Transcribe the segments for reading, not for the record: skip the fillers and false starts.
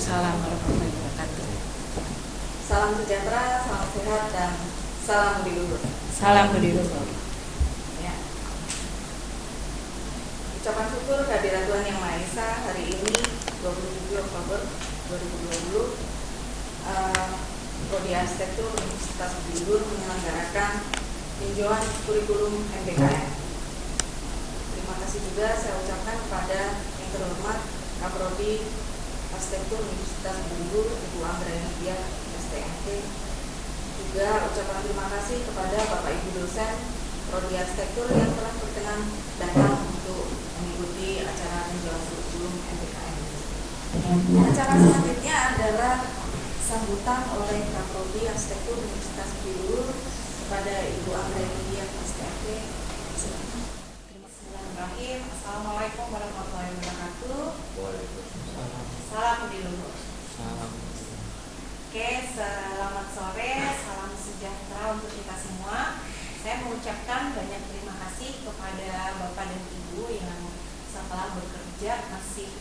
Waalaikumsalam warahmatullahi wabarakatuh. Salam sejahtera, salam sehat, dan salam budi luhur. Salam budi luhur. Ya. Ucapan syukur kehadirat Tuhan Yang Maha Esa hari ini 27 Oktober 2020. Prodi Arsitektur Universitas Budi Luhur menyelenggarakan tinjauan kurikulum MBKM. Terima kasih juga saya ucapkan kepada yang terhormat Kaprodi Arsitektur Universitas Budi Luhur, Ibu Anggraini Diah, STMT. Juga ucapan terima kasih kepada Bapak Ibu dosen Prodi Arsitektur yang telah berkenan datang untuk mengikuti acara tinjauan kurikulum MBKM. Acara selanjutnya adalah sambutan oleh Kaprodi Arsitektur Universitas Budi Luhur kepada Ibu Anggraini Diah, STMT. Bismillahirrahmanirrahim. Assalamualaikum warahmatullahi wabarakatuh. Waalaikumsalam. Salam budi luhur. Salam. Oke, selamat sore, salam sejahtera untuk kita semua. Saya mengucapkan banyak terima kasih kepada Bapak dan Ibu yang setelah bekerja masih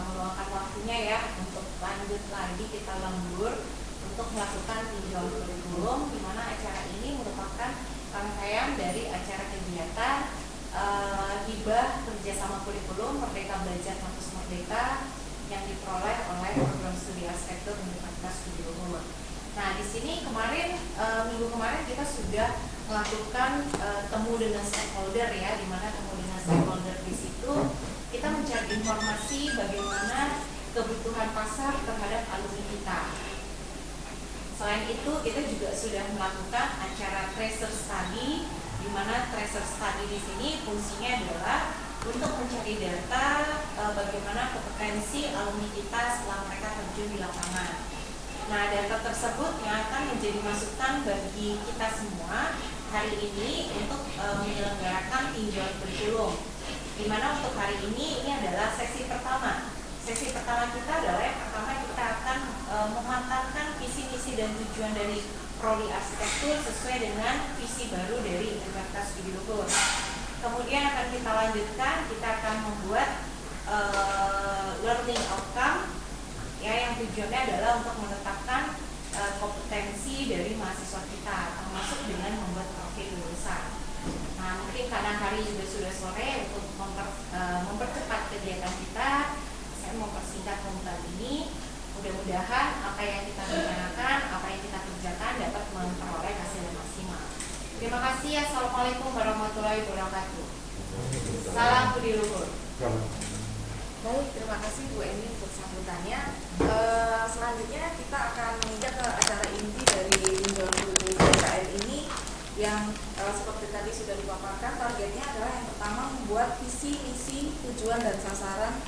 meluangkan waktunya ya untuk lanjut lagi kita lembur untuk melakukan tinjauan kurikulum, di mana acara ini merupakan rangkaian dari acara kegiatan hibah kerjasama kurikulum Merdeka Belajar Kampus Merdeka yang diperoleh oleh program studi arsitektur Universitas Budi Luhur. Nah, di sini kemarin minggu kemarin kita sudah melakukan temu dengan stakeholder ya, di mana temu dengan stakeholder di situ kita mencari informasi bagaimana kebutuhan pasar terhadap alumni kita. Selain itu, kita juga sudah melakukan acara tracer study, di mana tracer study di sini fungsinya adalah untuk mencari data bagaimana kompetensi alumni kita setelah mereka terjun di lapangan. Nah, data tersebut yang akan menjadi masukan bagi kita semua hari ini untuk menyelenggarakan tinjauan kurikulum. Di mana untuk hari ini adalah sesi pertama. Sesi pertama kita adalah yang pertama kita akan memantapkan visi misi dan tujuan dari Prodi Arsitektur sesuai dengan visi baru dari Universitas Budi Luhur. Kemudian akan kita lanjutkan, kita akan membuat learning outcome ya, yang tujuannya adalah untuk menetapkan kompetensi dari mahasiswa kita, termasuk dengan membuat profil lulusan. Nah, mungkin karena hari juga sudah sore, untuk mempercepat kegiatan kita, saya mempersingkat pembukaan ini. Mudah-mudahan apa yang kita rencanakan, apa yang kita kerjakan dapat memperoleh hasil yang maksimal. Terima kasih. Assalamualaikum warahmatullahi wabarakatuh. Salam budi luhur. Baik, terima kasih Bu Eni untuk sambutannya. Selanjutnya kita akan menginjak ke acara inti dari tinjauan kurikulum MBKM ini yang seperti tadi sudah dipaparkan. Targetnya adalah yang pertama membuat visi, misi, tujuan dan sasaran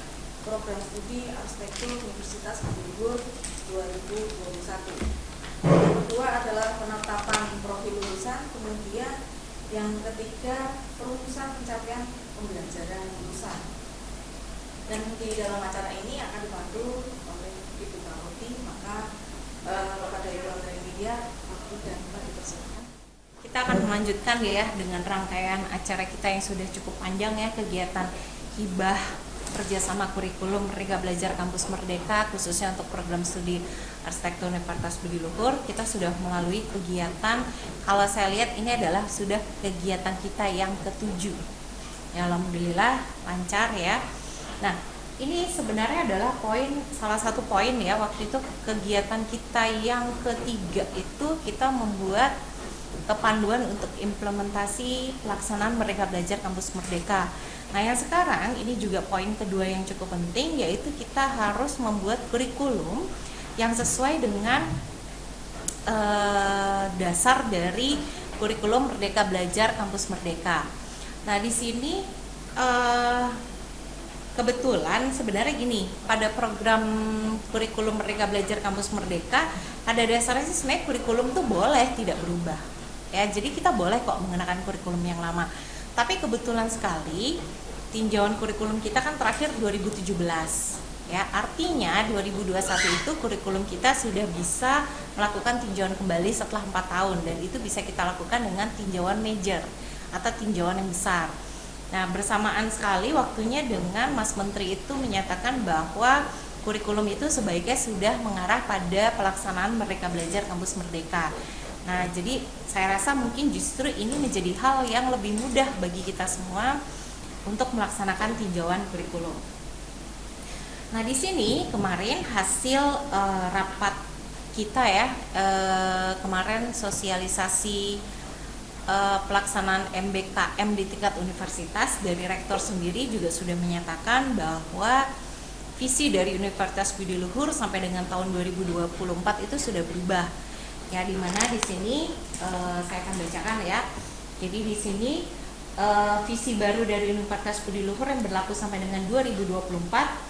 program studi arsitektur Universitas Budi Luhur 2021. Yang kedua adalah penetapan profil lulusan, kemudian yang ketiga perumusan pencapaian pembelajaran lulusan. Dan di dalam acara ini akan dibantu oleh Ibu Kaprodi, maka kepada Ibu Anggraini Diah, waktu dan tempat dipersilakan. Kita akan melanjutkan ya dengan rangkaian acara kita yang sudah cukup panjang ya, kegiatan hibah kerjasama kurikulum Merdeka Belajar Kampus Merdeka khususnya untuk program studi arsitektur Universitas Budi Luhur. Kita sudah melalui kegiatan, kalau saya lihat ini adalah sudah kegiatan kita yang ke-7 ya, alhamdulillah lancar ya. Nah, ini sebenarnya adalah salah satu poin ya, waktu itu kegiatan kita yang ketiga itu kita membuat panduan untuk implementasi pelaksanaan Merdeka Belajar Kampus Merdeka. Nah, yang sekarang ini juga poin kedua yang cukup penting, yaitu kita harus membuat kurikulum yang sesuai dengan dasar dari kurikulum Merdeka Belajar Kampus Merdeka. Nah, di sini kebetulan sebenarnya gini, pada program kurikulum Merdeka Belajar Kampus Merdeka ada dasarnya sih sebenarnya kurikulum tuh boleh tidak berubah ya, jadi kita boleh kok mengenakan kurikulum yang lama. Tapi kebetulan sekali tinjauan kurikulum kita kan terakhir 2017 ya, artinya 2021 itu kurikulum kita sudah bisa melakukan tinjauan kembali setelah 4 tahun, dan itu bisa kita lakukan dengan tinjauan major atau tinjauan yang besar. Nah, bersamaan sekali waktunya dengan Mas Menteri itu menyatakan bahwa kurikulum itu sebaiknya sudah mengarah pada pelaksanaan Merdeka Belajar Kampus Merdeka. Nah, jadi saya rasa mungkin justru ini menjadi hal yang lebih mudah bagi kita semua untuk melaksanakan tinjauan kurikulum. Nah, di sini kemarin hasil rapat kita ya, kemarin sosialisasi pelaksanaan MBKM di tingkat universitas dari rektor sendiri juga sudah menyatakan bahwa visi dari Universitas Budi Luhur sampai dengan tahun 2024 itu sudah berubah. Ya, di mana di sini saya akan bacakan ya. Jadi di sini visi baru dari Universitas Budi Luhur yang berlaku sampai dengan 2024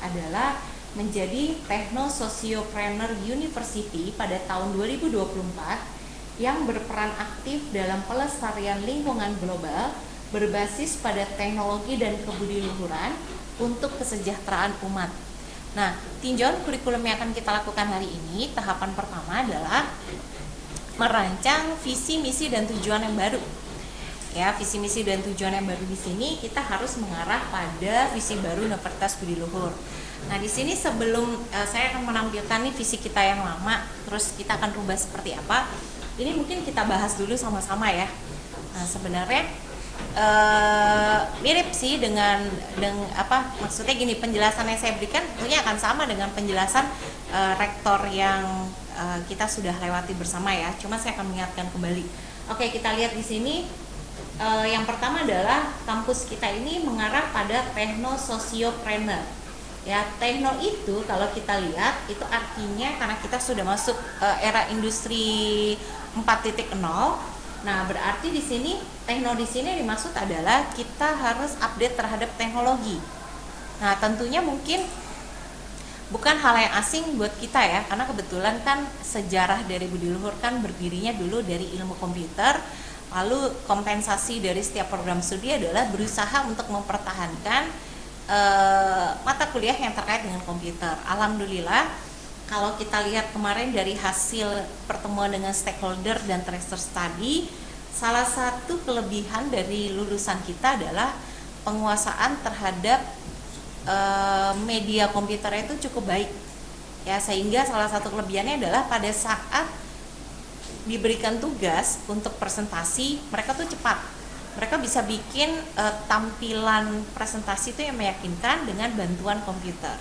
adalah menjadi Techno Sociopreneur University pada tahun 2024 yang berperan aktif dalam pelestarian lingkungan global berbasis pada teknologi dan kebudiluhuran untuk kesejahteraan umat. Nah, tinjauan kurikulum yang akan kita lakukan hari ini, tahapan pertama adalah merancang visi, misi, dan tujuan yang baru. Ya, visi, misi, dan tujuan yang baru di sini kita harus mengarah pada visi baru Universitas Budi Luhur. Nah, di sini sebelum saya akan menampilkan nih visi kita yang lama, terus kita akan rubah seperti apa. Ini mungkin kita bahas dulu sama-sama ya. Nah, sebenarnya mirip sih dengan apa maksudnya gini, penjelasan yang saya berikan tentunya akan sama dengan penjelasan rektor yang kita sudah lewati bersama ya. Cuma saya akan mengingatkan kembali. Oke, kita lihat di sini. Yang pertama adalah kampus kita ini mengarah pada Techno Sociopreneur. Ya, tekno itu kalau kita lihat itu artinya karena kita sudah masuk era industri 4.0. Nah, berarti di sini tekno di sini dimaksud adalah kita harus update terhadap teknologi. Nah, tentunya mungkin bukan hal yang asing buat kita ya, karena kebetulan kan sejarah dari Budi Luhur kan berdirinya dulu dari ilmu komputer. Lalu kompensasi dari setiap program studi adalah berusaha untuk mempertahankan mata kuliah yang terkait dengan komputer. Alhamdulillah, kalau kita lihat kemarin dari hasil pertemuan dengan stakeholder dan tracer study, salah satu kelebihan dari lulusan kita adalah penguasaan terhadap media komputer itu cukup baik. Ya, sehingga salah satu kelebihannya adalah pada saat diberikan tugas untuk presentasi, mereka tuh cepat. Mereka bisa bikin tampilan presentasi itu yang meyakinkan dengan bantuan komputer.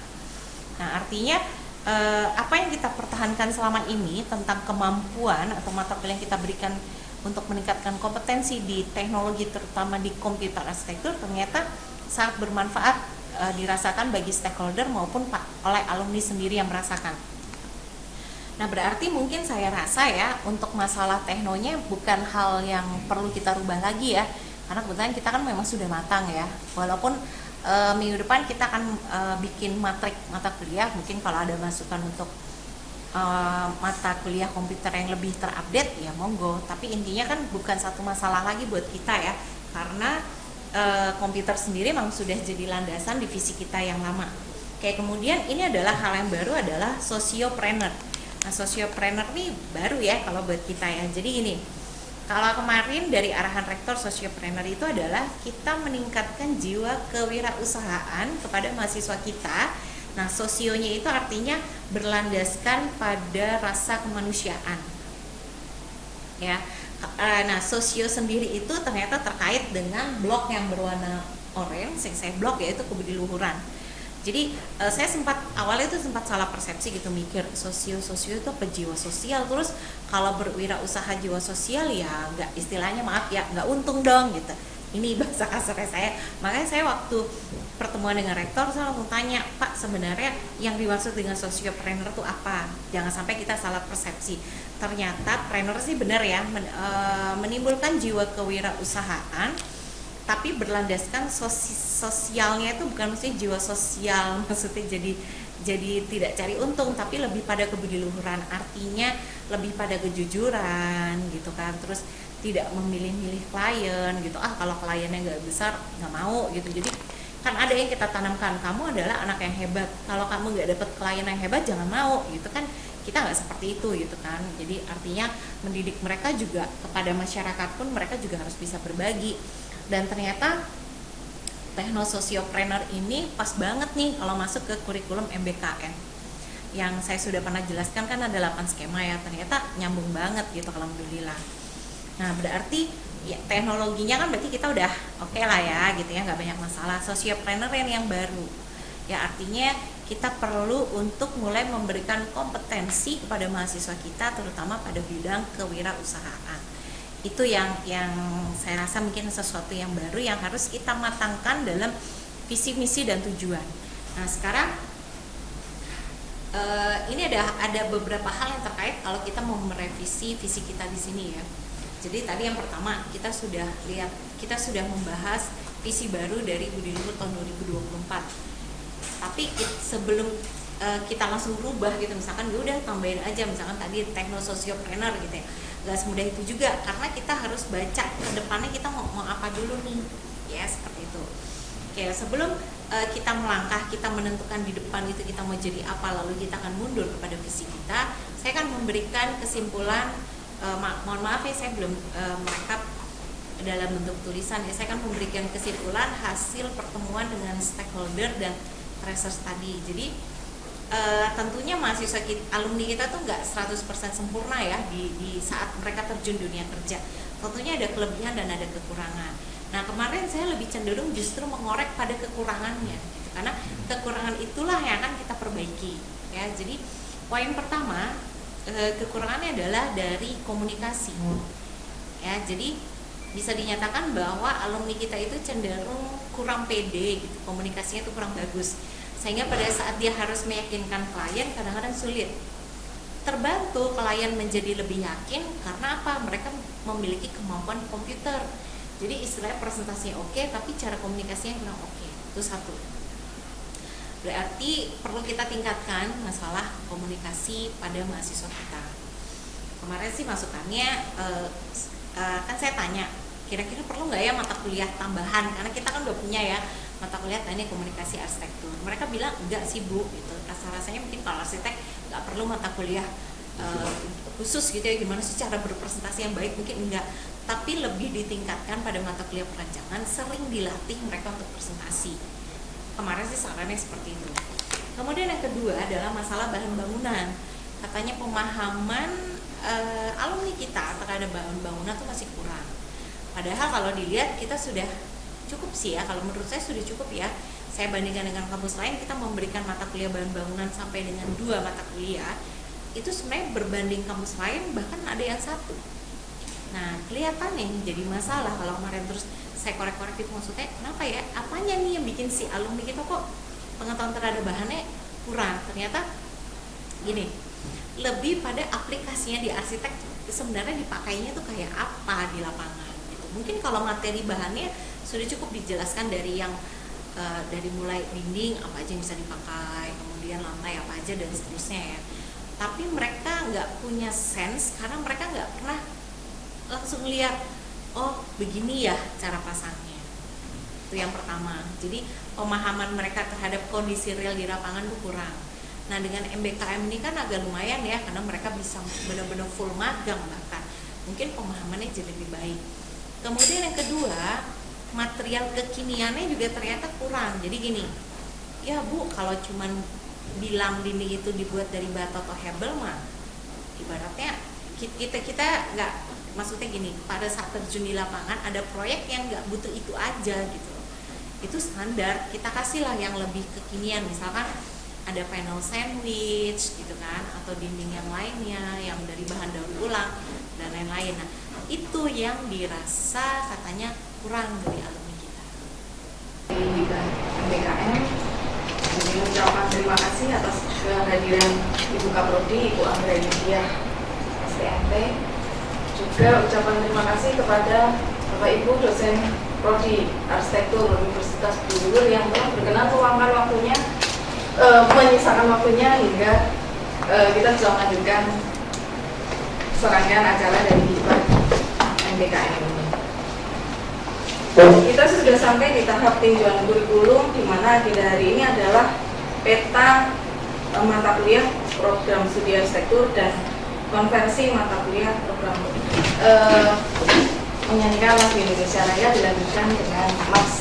Nah, artinya apa yang kita pertahankan selama ini tentang kemampuan atau mata kuliah yang kita berikan untuk meningkatkan kompetensi di teknologi terutama di komputer arsitektur ternyata sangat bermanfaat dirasakan bagi stakeholder maupun oleh alumni sendiri yang merasakan. Nah, berarti mungkin saya rasa ya untuk masalah teknonya bukan hal yang perlu kita rubah lagi ya, karena kebetulan kita kan memang sudah matang ya. Walaupun minggu depan kita akan bikin matrik mata kuliah, mungkin kalau ada masukan untuk mata kuliah komputer yang lebih terupdate ya monggo. Tapi intinya kan bukan satu masalah lagi buat kita ya, karena komputer sendiri memang sudah jadi landasan di visi kita yang lama. Kayak kemudian ini adalah hal yang baru adalah sociopreneur. Nah, sociopreneur ini baru ya kalau buat kita ya. Jadi gini, kalau kemarin dari arahan rektor sociopreneur itu adalah kita meningkatkan jiwa kewirausahaan kepada mahasiswa kita. Nah, sosionya itu artinya berlandaskan pada rasa kemanusiaan. Ya. Nah, sosio sendiri itu ternyata terkait dengan blok yang berwarna oranye, yang saya blok yaitu kebudiluhuran. Jadi saya awalnya itu sempat salah persepsi gitu, mikir sosio itu apa jiwa sosial, terus kalau berwirausaha jiwa sosial ya nggak, istilahnya maaf ya nggak untung dong gitu. Ini bahasa kasarnya saya. Makanya saya waktu pertemuan dengan rektor saya langsung tanya, Pak, sebenarnya yang dimaksud dengan sociopreneur itu apa? Jangan sampai kita salah persepsi. Ternyata preneur sih benar ya, menimbulkan jiwa kewirausahaan, tapi berlandaskan sosialnya itu bukan maksudnya jiwa sosial, maksudnya jadi tidak cari untung, tapi lebih pada kebudiluhuran, artinya lebih pada kejujuran gitu kan, terus tidak memilih-milih klien gitu, kalau kliennya nggak besar nggak mau gitu. Jadi kan ada yang kita tanamkan, kamu adalah anak yang hebat, kalau kamu nggak dapet klien yang hebat jangan mau gitu kan, kita nggak seperti itu gitu kan. Jadi artinya mendidik mereka juga kepada masyarakat pun mereka juga harus bisa berbagi. Dan ternyata Techno Sociopreneur ini pas banget nih kalau masuk ke kurikulum MBKM. yang saya sudah pernah jelaskan kan ada 8 skema ya, ternyata nyambung banget gitu, alhamdulillah. Nah berarti ya, teknologinya kan berarti kita udah oke lah ya gitu ya, nggak banyak masalah. Sociopreneur yang baru ya, artinya kita perlu untuk mulai memberikan kompetensi kepada mahasiswa kita, terutama pada bidang kewirausahaan. Itu yang saya rasa mungkin sesuatu yang baru yang harus kita matangkan dalam visi misi dan tujuan. Nah sekarang ini ada beberapa hal yang terkait kalau kita mau merevisi visi kita di sini ya. Jadi tadi yang pertama kita sudah lihat, kita sudah membahas visi baru dari Budi Luhur tahun 2024. Tapi sebelum kita langsung rubah gitu, misalkan ya udah tambahin aja misalkan tadi techno-sociopreneur gitu ya, nggak semudah itu juga karena kita harus baca ke depannya kita mau apa dulu nih ya, seperti itu. Oke, sebelum kita melangkah, kita menentukan di depan itu kita mau jadi apa, lalu kita akan mundur kepada visi kita, saya akan memberikan kesimpulan. Mohon maaf ya, saya belum merekap dalam bentuk tulisan ya. Saya akan memberikan kesimpulan hasil pertemuan dengan stakeholder dan tracer study. Jadi tentunya mahasiswa kita, alumni kita tuh nggak 100% sempurna ya di saat mereka terjun dunia kerja. Tentunya ada kelebihan dan ada kekurangan. Nah kemarin saya lebih cenderung justru mengorek pada kekurangannya gitu, karena kekurangan itulah yang akan kita perbaiki ya. Jadi poin pertama, kekurangannya adalah dari komunikasi ya. Jadi bisa dinyatakan bahwa alumni kita itu cenderung kurang pede gitu, komunikasinya itu kurang bagus, sehingga pada saat dia harus meyakinkan klien kadang-kadang sulit. Terbantu klien menjadi lebih yakin karena apa? Mereka memiliki kemampuan di komputer. Jadi istilahnya presentasinya oke, tapi cara komunikasinya kurang oke. Itu satu. Berarti perlu kita tingkatkan masalah komunikasi pada mahasiswa kita. Kemarin sih masukannya kan saya tanya, kira-kira perlu nggak ya mata kuliah tambahan, karena kita kan udah punya ya mata kuliah teknik komunikasi arsitektur. Mereka bilang enggak sih Bu gitu. Rasa-rasanya mungkin kalau arsitek nggak perlu mata kuliah khusus gitu ya, gimana sih cara berpresentasi yang baik, mungkin enggak, tapi lebih ditingkatkan pada mata kuliah perancangan, sering dilatih mereka untuk presentasi. Kemarin sih sarannya seperti itu. Kemudian yang kedua adalah masalah bahan bangunan. Katanya pemahaman alumni kita terhadap bahan bangunan itu masih kurang. Padahal kalau dilihat kita sudah cukup sih ya, kalau menurut saya sudah cukup ya. Saya bandingkan dengan kampus lain, kita memberikan mata kuliah bahan bangunan sampai dengan 2 mata kuliah. Itu sebenarnya berbanding kampus lain bahkan ada yang 1. Nah kelihatan nih jadi masalah kalau kemarin terus saya korek-korek itu, maksudnya kenapa ya, apanya nih yang bikin si alumni kita kok pengetahuan terhadap bahannya kurang. Ternyata gini, lebih pada aplikasinya di arsitek sebenarnya dipakainya tuh kayak apa di lapangan gitu. Mungkin kalau materi bahannya sudah cukup dijelaskan dari yang dari mulai dinding apa aja yang bisa dipakai, kemudian lantai apa aja dan seterusnya ya. Tapi mereka nggak punya sense karena mereka nggak pernah langsung lihat, oh begini ya cara pasangnya. Itu yang pertama. Jadi pemahaman mereka terhadap kondisi real di lapangan itu kurang. Nah dengan MBKM ini kan agak lumayan ya, karena mereka bisa benar-benar full magang, bahkan mungkin pemahamannya jadi lebih baik. Kemudian yang kedua, material kekiniannya juga ternyata kurang. Jadi gini, ya Bu, kalau cuman bilang dinding itu dibuat dari bata atau hebel mah ibaratnya kita nggak, maksudnya gini, pada saat terjun di lapangan ada proyek yang nggak butuh itu aja gitu. Itu standar, kita kasihlah yang lebih kekinian, misalkan ada panel sandwich gitu kan, atau dinding yang lainnya yang dari bahan daur ulang dan lain-lain. Nah itu yang dirasa katanya kurang dari alumni kita. Di bidang MBKM, ingin mengucapkan terima kasih atas kehadiran Ibu Kaprodi, Ibu Anggradia STMT. Juga ucapan terima kasih kepada Bapak Ibu dosen Prodi Arsitektur Universitas Budi Luhur yang telah berkenan meluangkan waktunya, menyisakan waktunya hingga kita bisa melanjutkan serangkaian acara dari MBKM ini. Kita sudah sampai di tahap tinjauan kurikulum, di mana agenda hari ini adalah peta mata kuliah program studi arsitektur dan konversi mata kuliah program menyanyikan lagu Indonesia Raya dilanjutkan dengan Mas.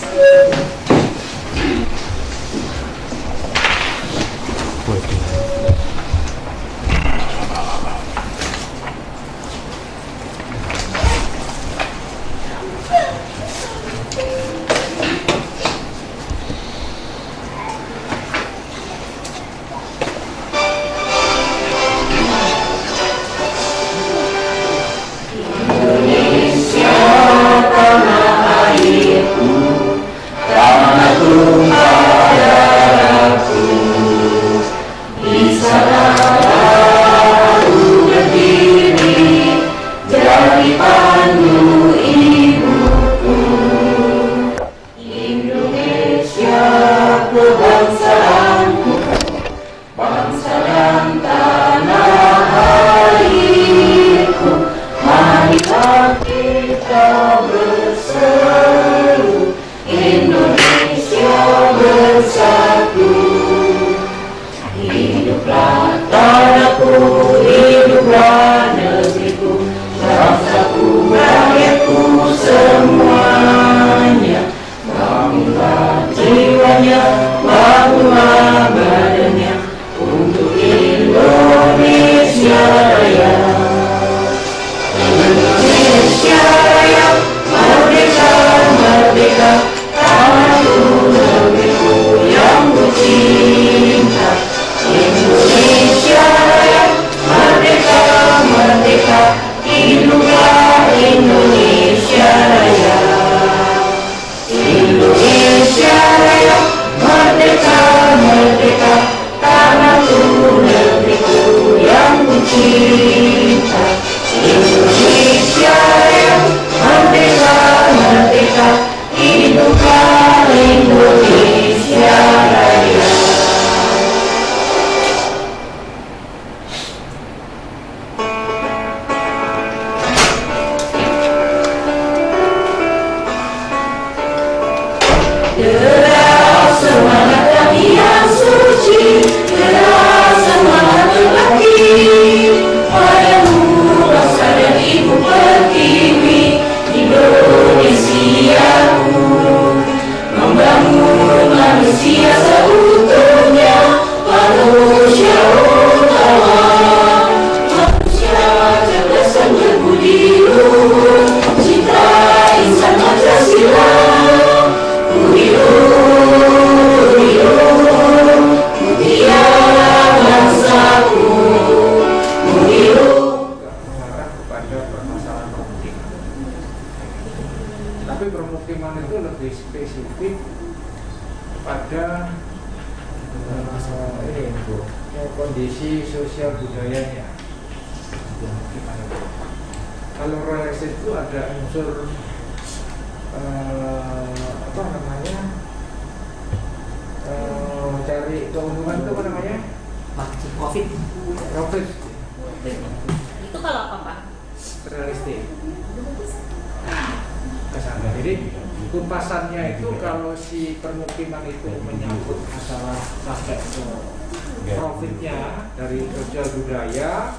permukiman itu lebih spesifik pada ini Bu, kondisi sosial budayanya. Kalau real estate itu ada unsur apa namanya, cari keuntungan itu apa namanya? Profit. Profit. Itu kalau apa Pak? Real estate. Kesana. Jadi kumpasannya itu kalau si permukiman itu menyangkut masalah sampai ke profitnya dari sosial budaya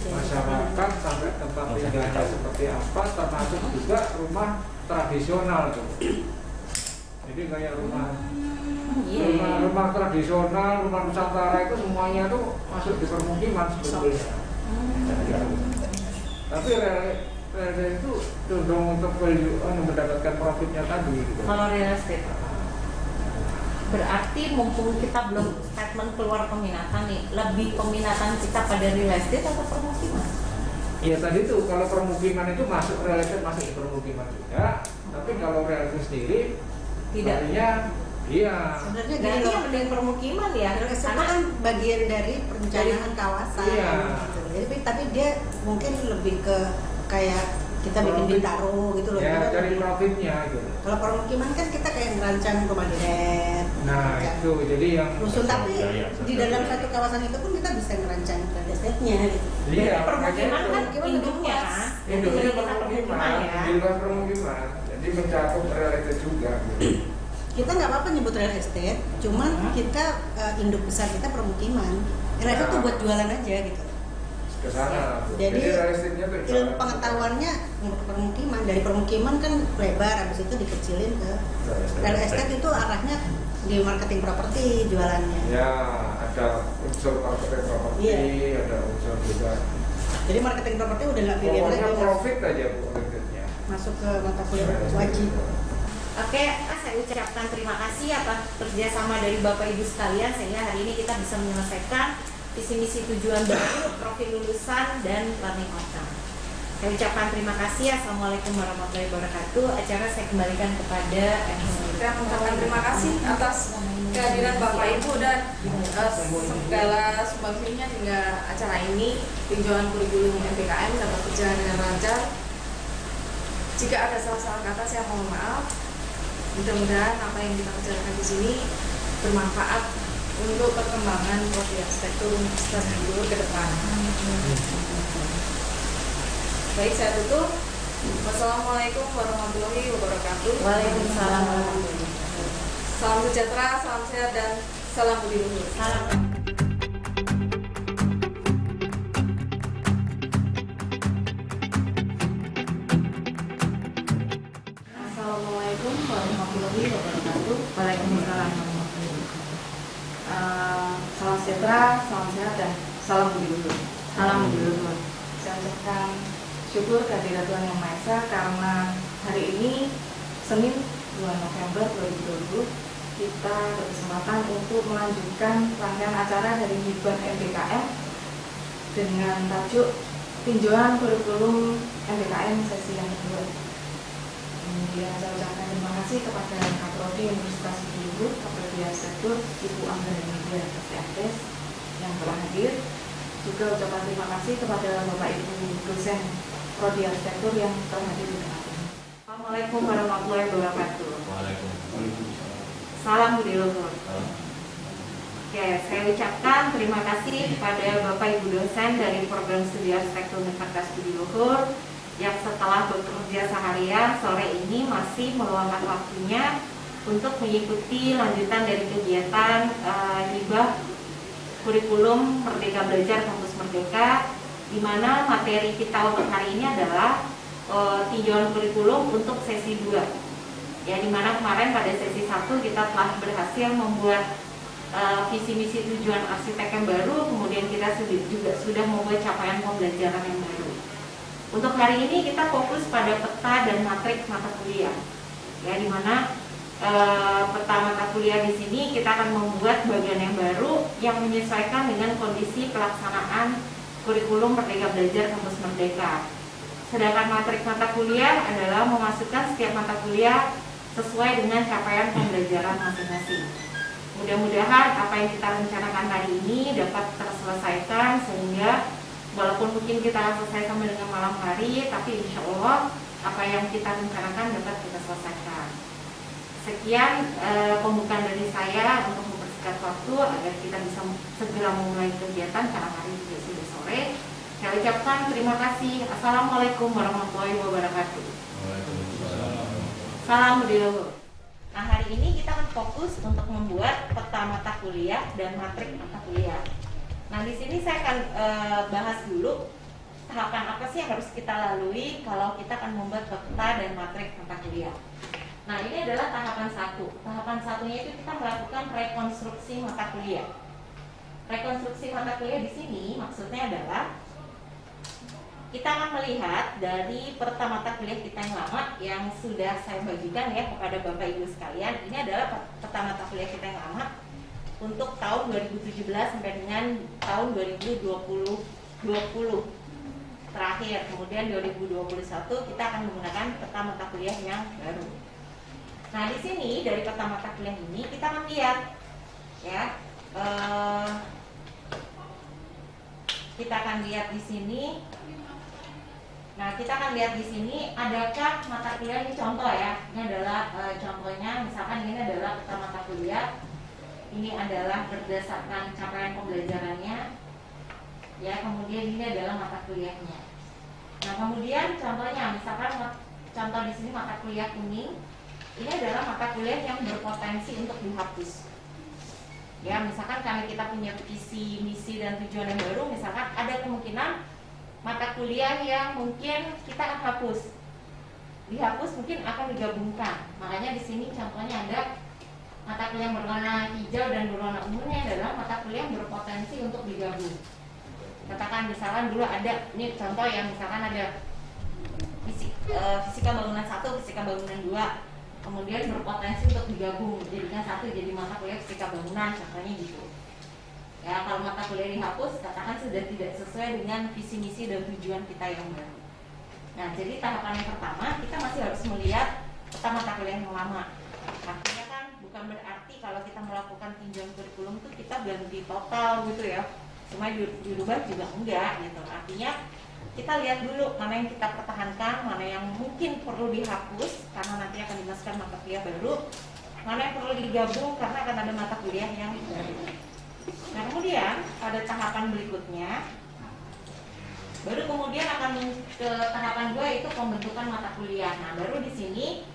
masyarakat sampai tempat tinggalnya seperti apa, termasuk juga rumah tradisional tuh. Jadi kayak rumah tradisional, rumah Nusantara itu semuanya tuh masuk di permukiman sebetulnya. Tapi real itu cenderung untuk value, mendapatkan profitnya tadi. Gitu. Kalau real estate, berarti mumpung kita belum statement keluar peminatan nih, lebih peminatan kita pada real estate atau permukiman? Iya tadi tuh kalau permukiman itu masuk real estate masuk di permukiman juga, tapi kalau real estate sendiri Tidak. artinya iya. Sebenarnya gini Berarti loh, yang mending permukiman ya, real estate karena kan bagian dari perencanaan kawasan. Iya. Gitu. Jadi, tapi dia mungkin lebih ke kayak kita bikin Profit. Bintaro gitu loh. Ya Kita cari lebih- profitnya gitu. Kalau permukiman kan kita kayak ngerancang rumah deret. Nah ngerancang itu jadi yang rusun, tapi di dalam satu kawasan itu pun kita bisa ngerancang real estate-nya gitu. iya permukiman makanya kan itu induknya kan, induknya jadi kita permukiman ya. di luar permukiman, jadi mencakup real estate juga. Gitu. Kita nggak apa-apa nyebut real estate, cuman kita induk besar kita permukiman. Real estate tuh buat jualan aja gitu. Ke sana. Jadi real estate-nya tuh ilmu pengetahuannya untuk permukiman, dari permukiman kan lebar, habis itu dikecilin ke real estate. Itu arahnya di marketing properti jualannya. Ya ada unsur marketing properti, Iya. ada unsur juga. Jadi marketing properti udah nggak pilihan Pokoknya lagi, profit aja bu profitnya. masuk ke mata kuliah wajib. Oke, saya ucapkan terima kasih atas kerjasama dari Bapak Ibu sekalian sehingga hari ini kita bisa menyelesaikan visi misi tujuan baru, profil lulusan dan learning outcome. Saya ucapkan terima kasih. Assalamualaikum warahmatullahi wabarakatuh. Acara saya kembalikan kepada MC. Saya mengucapkan terima kasih atas kehadiran Bapak Ibu dan segala sumbangsinya hingga acara ini. Tinjauan kurikulum MBKM dapat berjalan dengan lancar. Jika ada salah-salah kata, saya mohon maaf. Mudah-mudahan apa yang kita bicarakan di sini bermanfaat untuk perkembangan prodi arsitektur Universitas Bogor ke depan. Baik, saya tutup. Wassalamualaikum warahmatullahi wabarakatuh. Waalaikumsalam warahmatullahi wabarakatuh. Salam sejahtera, salam sehat, dan salam budi luhur. Salam. Assalamualaikum warahmatullahi wabarakatuh. Waalaikumsalam. Salam sejahtera, salam sehat, dan salam budi luhur. Salam dulu. Saya ucapkan syukur kehadirat Tuhan Yang Maha Esa karena hari ini Senin 2 November 2020 kita berkesempatan untuk melanjutkan rangkaian acara dari Hibah MBKM dengan tajuk tinjauan kurikulum MBKM sesi yang kedua. Kemudian saya ucapkan terima kasih kepada Kaprodi Universitas Bogor, Kaprodi Arsitektur, Ibu Angga dan Media STFS yang telah hadir. Juga ucapan terima kasih kepada Bapak Ibu dosen Prodi Arsitektur yang telah hadir di tempat ini. Assalamualaikum warahmatullahi wabarakatuh. Waalaikumsalam. Salam budi luhur. Oke, saya ucapkan terima kasih kepada Bapak Ibu dosen dari program studi arsitektur Universitas Budi Luhur yang setelah bekerja seharian sore ini masih meluangkan waktunya untuk mengikuti lanjutan dari kegiatan hibah kurikulum Merdeka Belajar Kampus Merdeka, di mana materi kita untuk hari ini adalah tinjauan kurikulum untuk sesi 2. Ya, di mana kemarin pada sesi 1 kita telah berhasil membuat visi misi tujuan arsitek yang baru, kemudian kita juga sudah membuat capaian pembelajaran yang baru. Untuk hari ini kita fokus pada peta dan matrik mata kuliah. Ya, di mana peta mata kuliah di sini kita akan membuat bagian yang baru yang menyesuaikan dengan kondisi pelaksanaan kurikulum Merdeka Belajar Kampus Merdeka. Sedangkan matrik mata kuliah adalah memasukkan setiap mata kuliah sesuai dengan capaian pembelajaran masing-masing. Mudah-mudahan apa yang kita rencanakan hari ini dapat terselesaikan, sehingga walaupun mungkin kita selesai sampai dengan malam hari, tapi insya Allah apa yang kita rencanakan dapat kita selesaikan. Sekian pembukaan dari saya untuk mempersingkat waktu agar kita bisa segera memulai kegiatan karena hari juga sudah sore. Saya ucapkan terima kasih. Assalamualaikum warahmatullahi wabarakatuh. Salam budaya. Nah, hari ini kita akan fokus untuk membuat peta mata kuliah dan matrik mata kuliah. Nah, di sini saya akan bahas dulu tahapan apa sih yang harus kita lalui kalau kita akan membuat peta dan matrik mata kuliah. Nah, ini adalah tahapan 1. Tahapan satunya itu kita melakukan rekonstruksi mata kuliah. Rekonstruksi mata kuliah di sini maksudnya adalah kita akan melihat dari peta mata kuliah kita yang lama yang sudah saya bagikan ya kepada Bapak Ibu sekalian. Ini adalah peta mata kuliah kita yang lama untuk tahun 2017 sampai dengan tahun 2020 terakhir. Kemudian 2021 kita akan menggunakan peta mata kuliah yang baru. Nah, di sini dari peta mata kuliah ini kita akan lihat ya. Kita akan lihat di sini. Nah, kita akan lihat di sini adakah mata kuliah, ini contoh ya. Ini adalah contohnya, misalkan ini adalah peta mata kuliah. Ini adalah berdasarkan capaian pembelajarannya. Ya, kemudian ini adalah mata kuliahnya. Nah, kemudian contohnya, misalkan contoh di sini mata kuliah kuning. Ini adalah mata kuliah yang berpotensi untuk dihapus. Ya, misalkan karena kita punya visi, misi, dan tujuan yang baru, misalkan ada kemungkinan mata kuliah yang mungkin kita akan hapus. Dihapus mungkin akan digabungkan. Makanya di sini contohnya ada mata kuliah yang berwarna hijau dan berwarna ungunya adalah mata kuliah yang berpotensi untuk digabung. Katakan misalkan dulu ada, ini contoh ya, misalkan ada fisika bangunan 1, fisika bangunan 2. Kemudian berpotensi untuk digabung, jadikan satu jadi mata kuliah fisika bangunan, contohnya gitu. Ya, kalau mata kuliah dihapus, katakan sudah tidak sesuai dengan visi misi dan tujuan kita yang baru. Nah, jadi tahapan yang pertama kita masih harus melihat peta mata kuliah yang lama. Artinya kan bukan berarti kalau kita melakukan tinjauan kurikulum itu kita ganti total gitu ya, cuma dirubah juga enggak gitu. Artinya kita lihat dulu mana yang kita pertahankan, mana yang mungkin perlu dihapus karena nanti akan dimasukkan mata kuliah baru, mana yang perlu digabung karena akan ada mata kuliah yang baru. Nah, kemudian pada tahapan berikutnya baru kemudian akan ke tahapan 2 itu pembentukan mata kuliah. Nah, baru di sini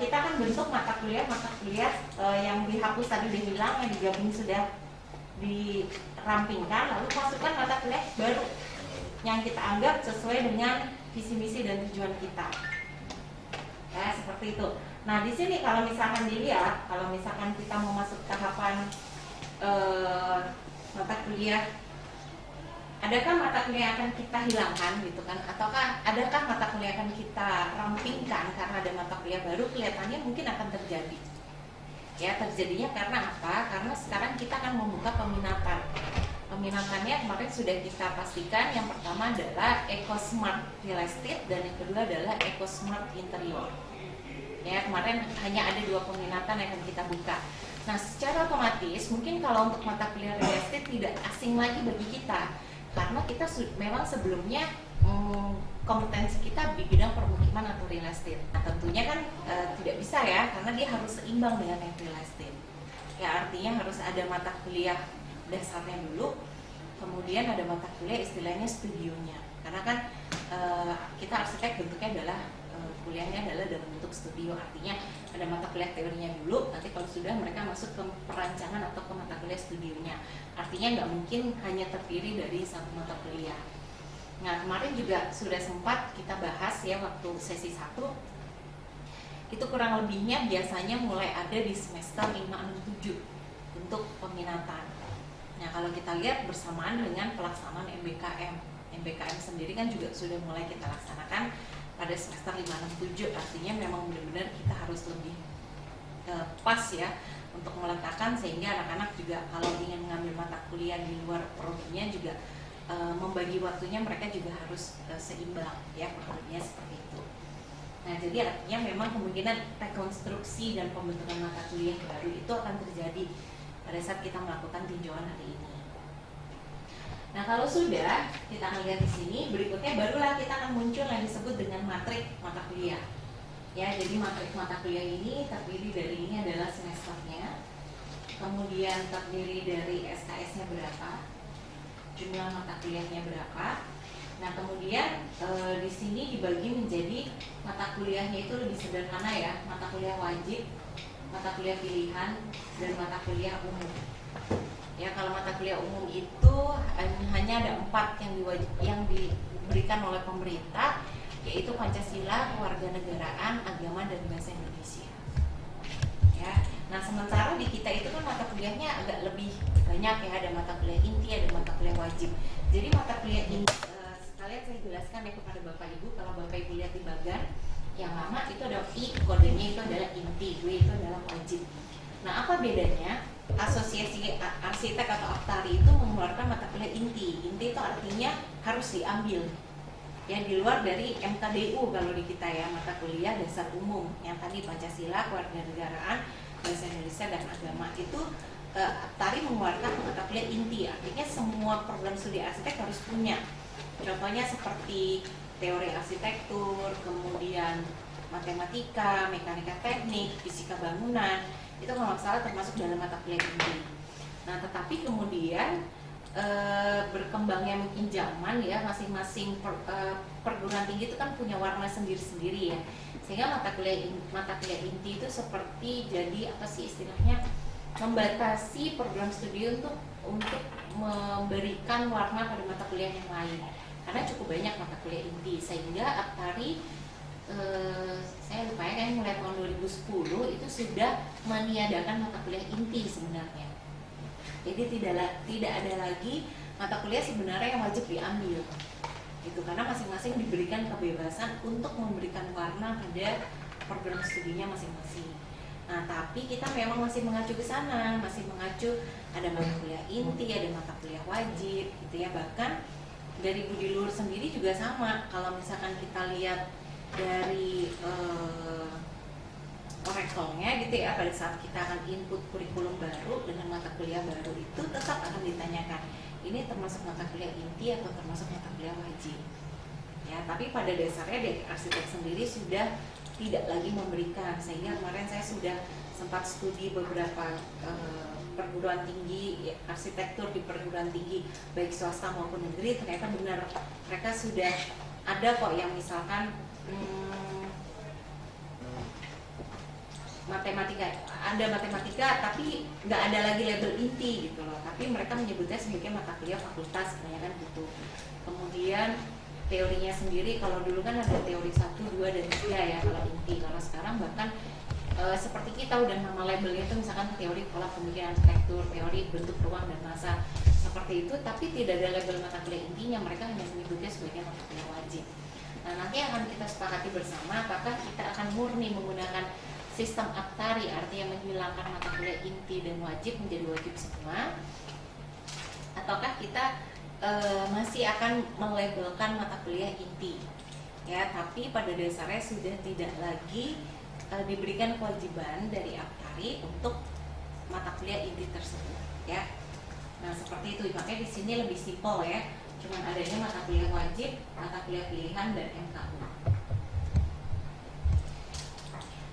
kita akan bentuk mata kuliah yang dihapus tadi dibilang, yang digabung sudah dirampingkan, lalu masukkan mata kuliah baru yang kita anggap sesuai dengan visi misi dan tujuan kita. Ya, seperti itu. Nah, di sini kalau misalkan dilihat, kalau misalkan kita mau masuk tahapan mata kuliah, adakah mata kuliah yang akan kita hilangkan gitu kan? Ataukah adakah mata kuliah yang akan kita rampingkan karena ada mata kuliah baru? Kelihatannya mungkin akan terjadi. Ya, terjadinya karena apa? Karena sekarang kita akan membuka peminatan. Peminatannya kemarin sudah kita pastikan. Yang pertama adalah Eco Smart Real Estate dan yang kedua adalah Eco Smart Interior. Ya, kemarin hanya ada 2 peminatan yang akan kita buka. Nah, secara otomatis mungkin kalau untuk mata kuliah real estate tidak asing lagi bagi kita, karena kita memang sebelumnya kompetensi kita di bidang permukiman atau real estate. Nah, tentunya kan tidak bisa ya, karena dia harus seimbang dengan yang real estate. Ya, artinya harus ada mata kuliah dasarnya dulu, kemudian ada mata kuliah istilahnya studionya, karena kan kita arsitek bentuknya adalah kuliahnya adalah dalam bentuk studio, artinya ada mata kuliah teorinya dulu, nanti kalau sudah mereka masuk ke perancangan atau ke mata kuliah studionya, artinya nggak mungkin hanya terdiri dari satu mata kuliah. Nah, kemarin juga sudah sempat kita bahas ya waktu sesi 1, itu kurang lebihnya biasanya mulai ada di semester 5, 6, 7 untuk peminatan. Nah, kalau kita lihat bersamaan dengan pelaksanaan MBKM sendiri kan juga sudah mulai kita laksanakan pada semester 5, 6, 7. Artinya memang benar-benar kita harus lebih pas ya untuk meletakkan, sehingga anak-anak juga kalau ingin mengambil mata kuliah di luar prodinya juga membagi waktunya, mereka juga harus seimbang ya, prodinya seperti itu. Nah, jadi artinya memang kemungkinan rekonstruksi dan pembentukan mata kuliah baru itu akan terjadi pada saat kita melakukan tinjauan hari ini. Nah, kalau sudah kita akan lihat di sini, berikutnya barulah kita akan muncul yang disebut dengan matrik mata kuliah. Ya, jadi matrik mata kuliah ini terdiri dari, ini adalah semesternya, kemudian terdiri dari SKS-nya berapa, jumlah mata kuliahnya berapa. Nah, kemudian di sini dibagi menjadi mata kuliahnya itu lebih sederhana ya, mata kuliah wajib, mata kuliah pilihan, dan mata kuliah umum. Ya, kalau mata kuliah umum itu hanya ada 4 yang diberikan oleh pemerintah, yaitu Pancasila, Kewarganegaraan, Agama, dan Bahasa Indonesia. Ya, nah sementara di kita itu kan mata kuliahnya agak lebih banyak ya, ada mata kuliah inti, ada mata kuliah wajib. Jadi mata kuliah inti, sekalian saya jelaskan ya kepada Bapak Ibu, kalau Bapak Ibu lihat di bagan yang lama itu ada I, kodenya itu adalah inti, W itu adalah wajib. Nah, apa bedanya? Asosiasi Arsitek atau Aktari itu mengeluarkan mata kuliah inti. Inti itu artinya harus diambil. Yang di luar dari MKDU kalau di kita ya, mata kuliah dasar umum yang tadi Pancasila, Kewarganegaraan, Bahasa Indonesia, dan Agama itu Aktari mengeluarkan mata kuliah inti. Artinya semua program studi arsitek harus punya. Contohnya seperti teori arsitektur, kemudian matematika, mekanika teknik, fisika bangunan, itu kalau nggak salah termasuk dalam mata kuliah inti. Nah, tetapi kemudian berkembangnya mungkin zaman ya, masing-masing perguruan tinggi itu kan punya warna sendiri-sendiri ya, sehingga mata kuliah inti itu seperti jadi apa sih istilahnya, membatasi program studi untuk memberikan warna pada mata kuliah yang lain, karena cukup banyak mata kuliah inti, sehingga Aktari saya lupa ya, kan mulai tahun 2010 itu sudah meniadakan mata kuliah inti sebenarnya. Jadi tidak ada lagi mata kuliah sebenarnya yang wajib diambil. Itu karena masing-masing diberikan kebebasan untuk memberikan warna pada program studinya masing-masing. Nah, tapi kita memang masih mengacu ke sana, masih mengacu ada mata kuliah inti, ada mata kuliah wajib gitu ya. Bahkan dari Budi Luhur sendiri juga sama. Kalau misalkan kita lihat dari orakelnya gitu ya, pada saat kita akan input kurikulum baru dengan mata kuliah baru itu tetap akan ditanyakan ini termasuk mata kuliah inti atau termasuk mata kuliah wajib ya. Tapi pada dasarnya dari arsitek sendiri sudah tidak lagi memberikan, sehingga kemarin saya sudah sempat studi beberapa perguruan tinggi ya, arsitektur di perguruan tinggi baik swasta maupun negeri, ternyata benar mereka sudah ada kok yang misalkan matematika tapi nggak ada lagi label inti gitu loh, tapi mereka menyebutnya sebagai mata kuliah fakultas kebanyakan gitu. Kemudian teorinya sendiri, kalau dulu kan ada teori 1, 2, dan 3 ya kalau inti, kalau sekarang bahkan seperti kita udah nama labelnya itu misalkan teori pola pemikiran arsitektur, teori bentuk ruang dan massa seperti itu, tapi tidak ada label mata kuliah intinya, mereka hanya menyebutnya sebagai mata kuliah wajib. Nah, nanti akan kita sepakati bersama apakah kita akan murni menggunakan sistem Aktari, artinya menghilangkan mata kuliah inti dan wajib menjadi wajib semua, ataukah kita masih akan melabelkan mata kuliah inti ya, tapi pada dasarnya sudah tidak lagi diberikan kewajiban dari Aktari untuk mata kuliah inti tersebut ya. Nah, seperti itu, makanya di sini lebih simpel ya, cuman adanya mata kuliah wajib, mata kuliah pilihan, dan MKU.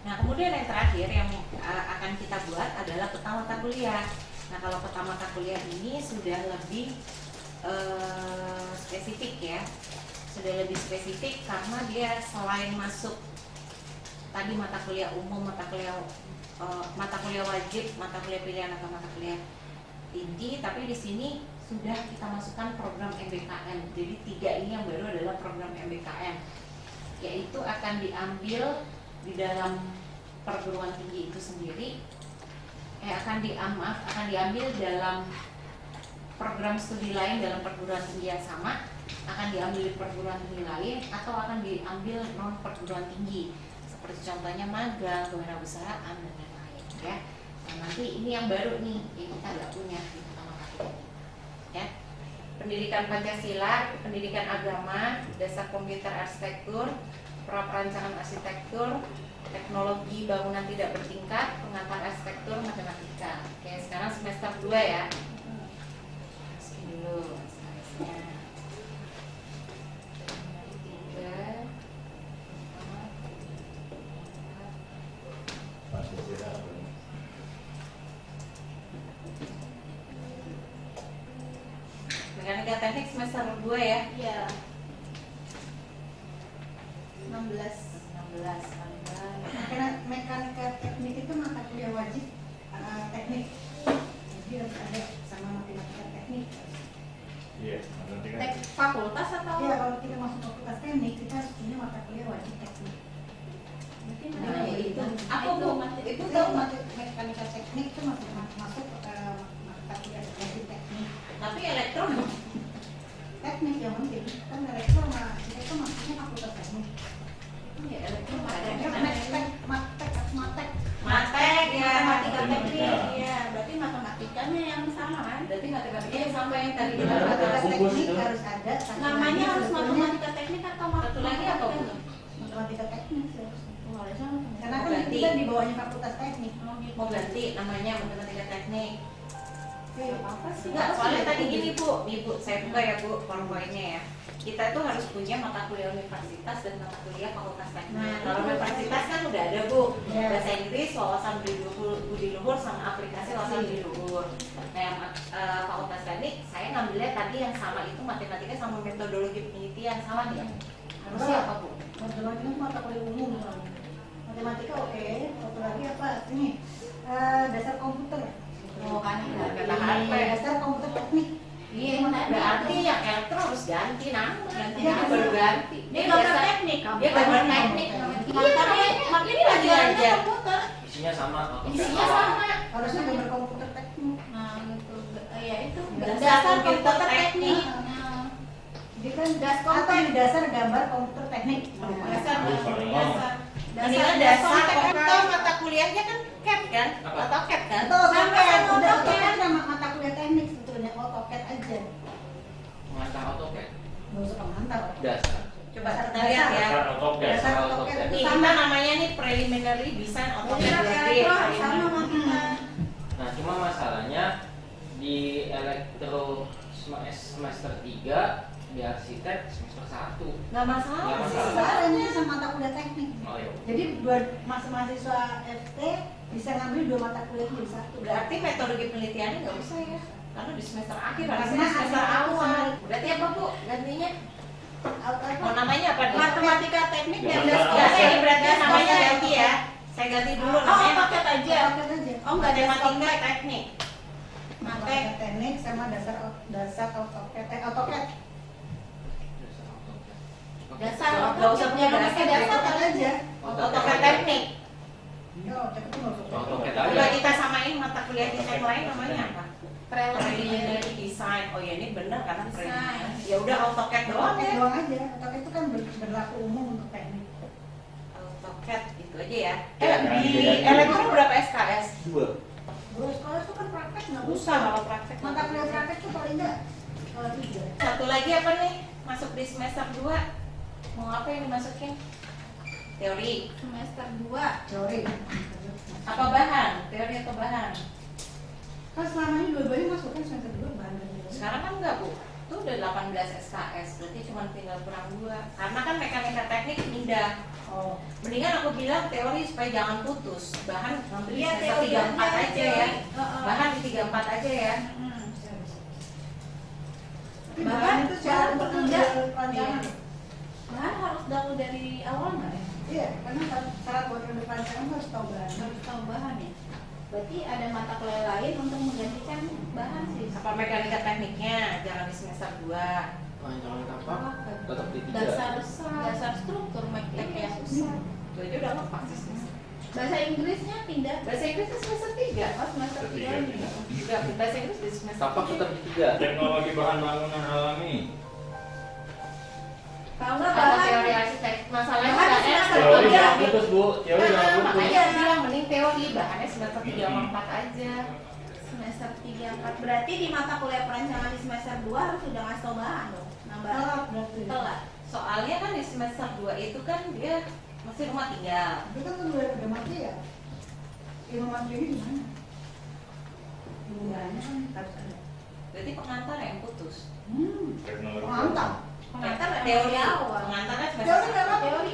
Nah, kemudian yang terakhir yang akan kita buat adalah peta mata kuliah. Nah, kalau peta mata kuliah ini sudah lebih spesifik ya, sudah lebih spesifik karena dia selain masuk tadi mata kuliah umum, mata kuliah wajib, mata kuliah pilihan atau mata kuliah inti, tapi di sini sudah kita masukkan program MBKM. Jadi 3 ini yang baru adalah program MBKM, yaitu akan diambil di dalam perguruan tinggi itu sendiri, akan diambil dalam program studi lain dalam perguruan tinggi yang sama, akan diambil di perguruan tinggi lain, atau akan diambil non perguruan tinggi seperti contohnya magang, kewirausahaan, dan lain-lain ya. Nah, nanti ini yang baru nih yang kita nggak punya di pertama kali ya. Pendidikan Pancasila, pendidikan agama, dasar komputer arsitektur, praperancangan arsitektur, teknologi bangunan tidak bertingkat, pengantar arsitektur, matematika. Oke, sekarang semester 2 ya. Meski dulu SKS-nya. Mekanika teknik semester 2 ya. Iya. 16. 16 Mekanika teknik itu mata kuliah wajib teknik. Jadi harus ada sama matematika teknik. Iya, fakultas atau? Iya, kalau kita masuk fakultas teknik kita harus punya mata kuliah wajib teknik. Nah, itu apa Bu? Itu Itu tahu mekanika teknik itu masuk mata kuliah wajib teknik. tapi elektro Teknik yang penting kan elektro itu maksudnya fakultas teknik. ya elektro Matek ya, matematika matematika. teknik. Iya, berarti matematikanya yang sama kan? berarti matematika yang sama yang tadi kita Matematika bahas. teknik harus ada. satu Namanya lagi harus sebetulnya matematika teknik atau Satu lagi apa Bu? matematika teknik sih. Karena kan Berarti- kita di bawahnya fakultas teknik. Mau ganti namanya matematika teknik. apa sih? Enggak, soalnya tadi gini Bu, nih Bu, saya buka ya Bu, powerpointnya ya. Kita tuh harus punya mata kuliah universitas dan mata kuliah fakultas teknik. Nah, Kalau itu. universitas kan udah ada Bu, Ya. bahasa Inggris, wawasan budi luhur sama aplikasi wawasan budi luhur. Nah, yang fakultas teknik, saya ngambilnya tadi yang sama itu matematika sama metodologi penelitian, salah ya? Harusnya apa Bu? Matematika itu mata kuliah umum. Matematika oke, satu lagi apa? Ini dasar komputer. Oh kan Kata hardware. Dasar komputer teknik. Iya, Berarti yang elektro harus ganti nama. Ganti Dia nama. baru ganti. Dia gambar teknik. Dia gambar teknik. Makanya Ini lagi aja. komputer. Isinya sama. Isinya sama. Harusnya gambar komputer teknik. Nah, gitu. Ya itu Dasar komputer teknik. Nah, Dia kan Das atau komputer. di dasar gambar komputer teknik. dasar Ini kan dasar atau mata kuliahnya kan CAD kan? Apa? Atau CAD kan? Atau AutoCAD, sama udah AutoCAD. AutoCAD sama mata kuliah teknik sebetulnya AutoCAD aja. Mengantar AutoCAD. Nggak usah pengantar. Dasar. Coba kita lihat ya. Dasar AutoCAD. Dasar Dasar AutoCAD. AutoCAD. Nih kita namanya nih preliminary design AutoCAD Iya, 2D. elektro sama sama kita. Nah, cuma masalahnya di elektro semester 3, di arsitek semester 1. Nggak masalah Nggak sih. masalah. Sekarang ini sama mata kuliah teknik. Oh iya. Jadi dua mahasiswa FT bisa ngambil dua mata kuliah jadi satu. Berarti metodologi penelitiannya nggak usah ya? Karena di semester akhir, Karena harusnya di semester ada awal. awal. Berarti apa Bu? Gantinya? Apa? Mau namanya apa nih? Matematika teknik dan Gambar. das Ya, komputer. ini berarti Das namanya komputer. ganti ya. Saya ganti dulu Oh, namanya. AutoCAD aja. AutoCAD aja. Oh, enggak das Matematika komputer. teknik. Matematika teknik sama dasar AutoCAD. AutoCAD. Dasar Nggak usah punya AutoCAD. dasar, Dasar AutoCAD aja. AutoCAD teknik. Ya, AutoCAD itu nggak usah. AutoCAD Coba aja. kita samain mata kuliah kita yang lain namanya apa? Preliminary. Preliminary design. Oh ya ini benar karena Design. preliminary. Ya udah AutoCAD doang AutoCAD ya. doang aja. AutoCAD itu kan berlaku umum untuk teknik. AutoCAD itu aja ya. Ya, Di ganti. elektro berapa SKS? 2. Dua sekolah itu kan praktek nggak Usah kalau praktek. Mata kuliah praktek itu paling nggak 3. Satu lagi apa nih? Masuk di semester 2. Mau apa yang dimasukin? Teori. Semester 2. Teori. Apa bahan? Teori atau bahan? Kan selama ini dua-duanya masuk kan semester 2 bahan dan teori. Sekarang kan enggak Bu. Itu udah 18 SKS. Berarti cuma tinggal kurang 2. Karena kan mekanika teknik pindah. Oh. Mendingan aku bilang teori supaya jangan putus. Bahan ngambil di Iya, semester teori 3-4 aja, aja ya. teori. Heeh. Bahan di 3-4 aja ya. Tapi Bahkan bahan itu cara bahan untuk bekerja. ngambil perancangan. Bahan harus tahu dari awal nggak ya? Iya, karena syarat buat ngambil perancangan harus tahu bahan. Harus tahu bahan ya. Berarti ada mata kuliah lain untuk menggantikan bahan sih. Apa mekanika tekniknya? Jangan di semester 2. Jangan apa? Tetap di 3. Dasar struktur mekanik ya. Itu aja udah lepas di semester. Bahasa Inggrisnya pindah. Bahasa Inggris di semester 3. Oh, semester 3 ini. Juga bahasa Inggris di semester Tapak 3. tetap di 3. Teknologi bahan bangunan alami. Kalau nggak Apa bahan teori arsitek? Masalahnya Bahan bahannya semester semester Teori tiga. jangan putus Bu, teori jangan putus. Makanya aku bilang mending teori, bahannya semester 3 sama 4 aja. semester 3 4. Berarti di mata kuliah perancangan di semester 2 harus sudah ngasih tau bahan dong. Nambah Telat berarti. telat. Soalnya kan di semester 2 itu kan dia masih rumah tinggal. Itu kan udah mati ya. Ilmu mati ini gimana? Ilmunya kan harus ada. Berarti pengantar yang putus. Teknologi. Mantap. Pengantar teori awal. pengantar kan Teori semester nggak apa-apa. Teori.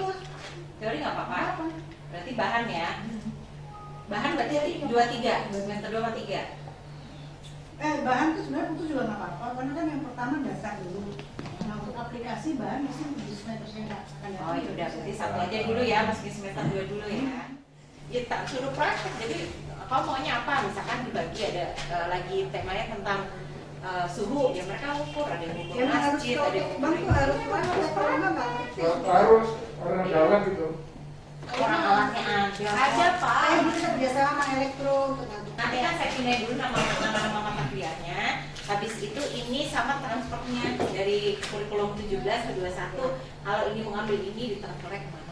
teori nggak apa-apa. Apa? Berarti bahan ya. Bahan berarti 2-3, semester 2 sama 3. Bahan tuh sebenarnya putus juga nggak apa-apa. Karena kan yang pertama dasar dulu. Nah untuk aplikasi bahan mesti di semester saya nggak akan datang. Oh ya udah, berarti satu aja dulu ya, meski semester 2 dulu ya. Ya tak suruh praktek. Jadi kamu maunya apa? Misalkan dibagi ada lagi temanya tentang suhu, ya mereka ukur, ada yang ukur Yang harus masjid, ada yang bang ukur tuh harus orang nggak ngerti. Harus orang dalam gitu. orang alatnya ada. Ada Pak. Saya bisa kerja sama elektro untuk Nanti kan saya pindahin dulu nama mata kuliahnya. Habis itu ini sama transfernya dari kurikulum 17 ke 21. Kalau ini mengambil ini ditransfernya kemana?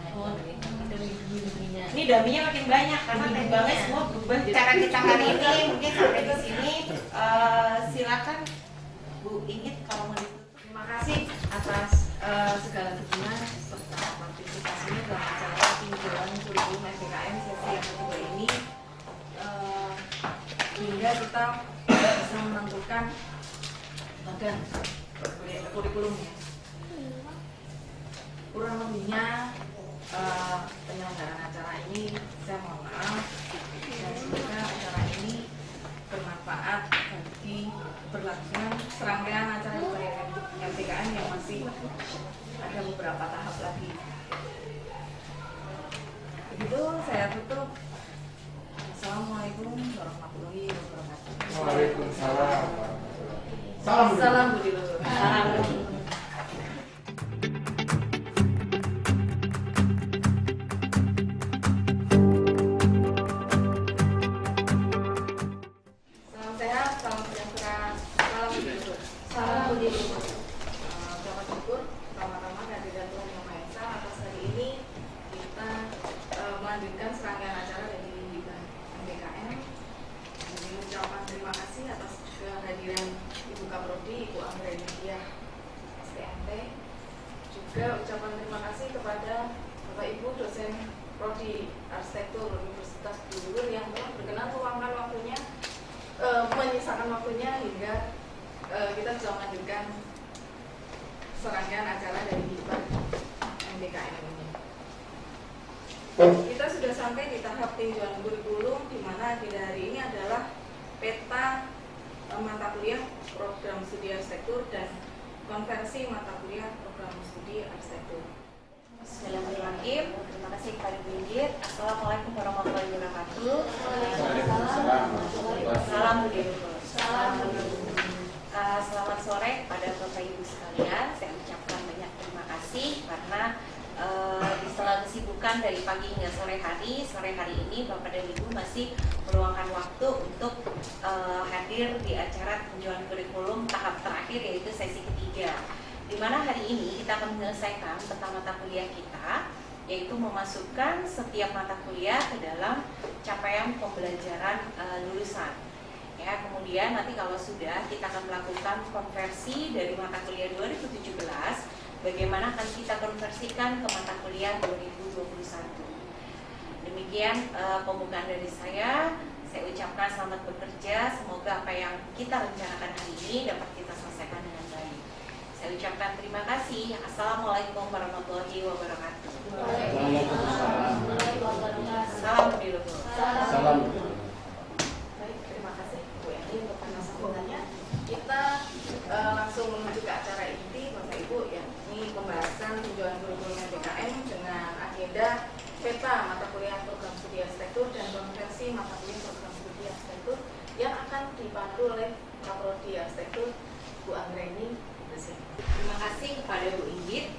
Ini daminya makin banyak karena tembangnya semua berubah. Cara kita hari ini mungkin sampai di sini. Silakan Bu Inggit kalau mau ditutup. Terima kasih atas segala dukungan serta partisipasinya dalam acara tinjauan kurikulum MPKM sesi yang kedua ini, hingga kita bisa menentukan bagan kurikulumnya. Kurang lebihnya penyelenggaraan acara ini saya mohon maaf, dan semoga acara ini bermanfaat bagi keberlangsungan serangkaian acara dari MPKM yang masih ada beberapa tahap lagi. Begitu saya tutup. Assalamualaikum warahmatullahi wabarakatuh. Waalaikumsalam. Salam budi luhur. Salam budi. Salam sehat, salam sejahtera, salam budi luhur. Salam budi luhur. Selamat syukur pertama-tama kehadirat Tuhan Yang Maha Esa atas hari ini kita melanjutkan serangkaian acara dari MPKM. Jadi ucapan terima kasih atas kehadiran Ibu Kaprodi, Ibu Anggreni Diah, STMT. Juga ucapan terima kasih kepada Bapak Ibu dosen Prodi Arsitektur Universitas Buluwur yang telah berkenan meluangkan waktunya, menyisakan waktunya hingga kita bisa melanjutkan serangkaian acara dari hikmah MPKM ini. Kita sudah sampai di tahap tinjauan kurikulum, di mana agenda hari ini adalah peta mata kuliah program studi arsitektur dan konversi mata kuliah program studi arsitektur. Bismillahirrahmanirrahim. Terima kasih kepada Bu Inggit. Assalamualaikum warahmatullahi wabarakatuh. Salam budi luhur. Selamat sore kepada Bapak Ibu sekalian. Saya ucapkan banyak terima kasih karena di sela kesibukan dari pagi hingga sore hari ini Bapak dan Ibu masih meluangkan waktu untuk hadir di acara tinjauan kurikulum tahap terakhir, yaitu sesi ketiga, di mana hari ini kita akan menyelesaikan tentang mata kuliah kita, yaitu memasukkan setiap mata kuliah ke dalam capaian pembelajaran lulusan. Ya, kemudian nanti kalau sudah, kita akan melakukan konversi dari mata kuliah 2017, bagaimana akan kita konversikan ke mata kuliah 2021. Demikian pembukaan dari saya ucapkan selamat bekerja, semoga apa yang kita rencanakan hari ini dapat kita selesaikan dengan baik. Saya ucapkan terima kasih. Assalamualaikum warahmatullahi wabarakatuh. Salam budi luhur. Salam. Baik, terima kasih Bu Eni untuk sambutannya. Kita langsung menuju ke acara inti, Bapak Ibu, yakni pembahasan tinjauan kurikulum MPKM dengan agenda peta mata kuliah program studi arsitektur dan konversi mata kuliah program studi arsitektur yang akan dipandu oleh Kaprodi Arsitektur Bu Anggreni. Terima kasih kepada Bu Inggit.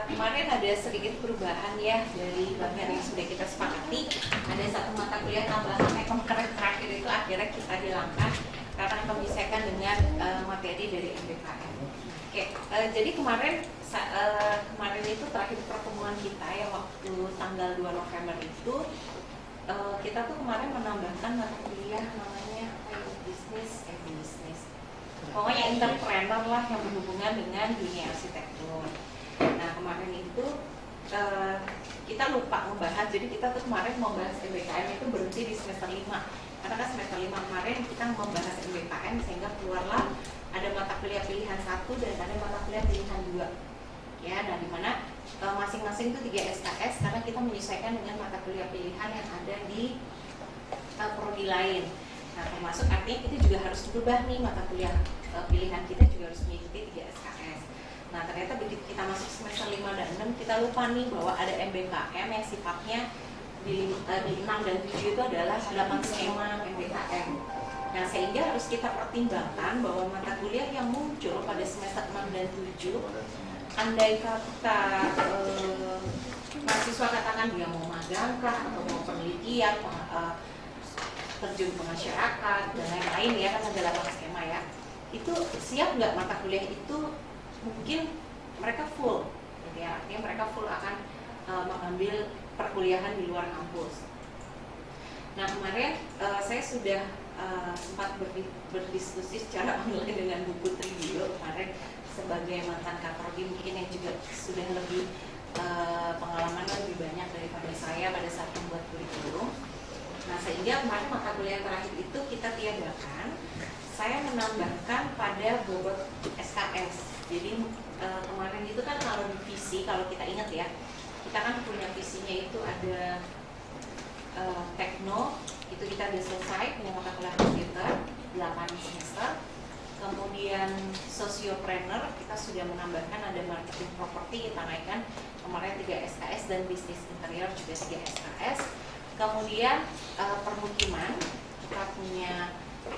Kemarin ada sedikit perubahan ya dari bagian yang sudah kita sepakati. Ada satu mata kuliah tambahan yang kemarin terakhir itu akhirnya kita hilangkan karena akan menyesuaikan dengan materi dari MPKM. Oke, jadi kemarin itu terakhir pertemuan kita yang waktu tanggal 2 November itu kita tuh kemarin menambahkan mata kuliah namanya bisnis. Pokoknya entrepreneur lah yang berhubungan dengan dunia arsitektur. kemarin itu kita lupa membahas, jadi kita tuh kemarin membahas MBKM itu berhenti di semester 5, karena kan semester 5 kemarin kita membahas MBKM sehingga keluarlah ada mata kuliah pilihan 1 dan ada mata kuliah pilihan 2 ya, dan dimana masing-masing itu 3 SKS karena kita menyesuaikan dengan mata kuliah pilihan yang ada di prodi lain. Nah, termasuk artinya kita juga harus berubah nih, mata kuliah pilihan kita juga harus mengikuti 3 SKS. Nah, ternyata begitu kita masuk semester 5 dan 6 kita lupa nih bahwa ada MBKM yang sifatnya di 6 dan 7 itu adalah 8 skema MBKM. Nah, sehingga harus kita pertimbangkan bahwa mata kuliah yang muncul pada semester 6 dan 7, andai kata mahasiswa katakan dia mau magang kah atau mau penelitian, terjun ke masyarakat dan lain-lain ya, kan ada 8 skema ya, itu siap nggak mata kuliah itu? Mungkin mereka full gitu ya, artinya mereka full akan mengambil perkuliahan di luar kampus. Nah, kemarin saya sudah sempat berdiskusi secara online dengan Bu Putri juga kemarin sebagai mantan kaprodi mungkin yang juga sudah lebih pengalaman lebih banyak daripada saya pada saat membuat kurikulum. Nah, sehingga kemarin mata kuliah terakhir itu kita tiadakan. Saya menambahkan pada bobot SKS. Jadi kemarin itu kan kalau di visi, kalau kita ingat ya, kita kan punya visinya itu ada tekno, itu kita sudah selesai punya mata kuliah komputer 8 semester. Kemudian sosiopreneur kita sudah menambahkan ada marketing property, kita naikkan kemarin 3 SKS, dan bisnis interior juga 3 SKS. Kemudian permukiman kita punya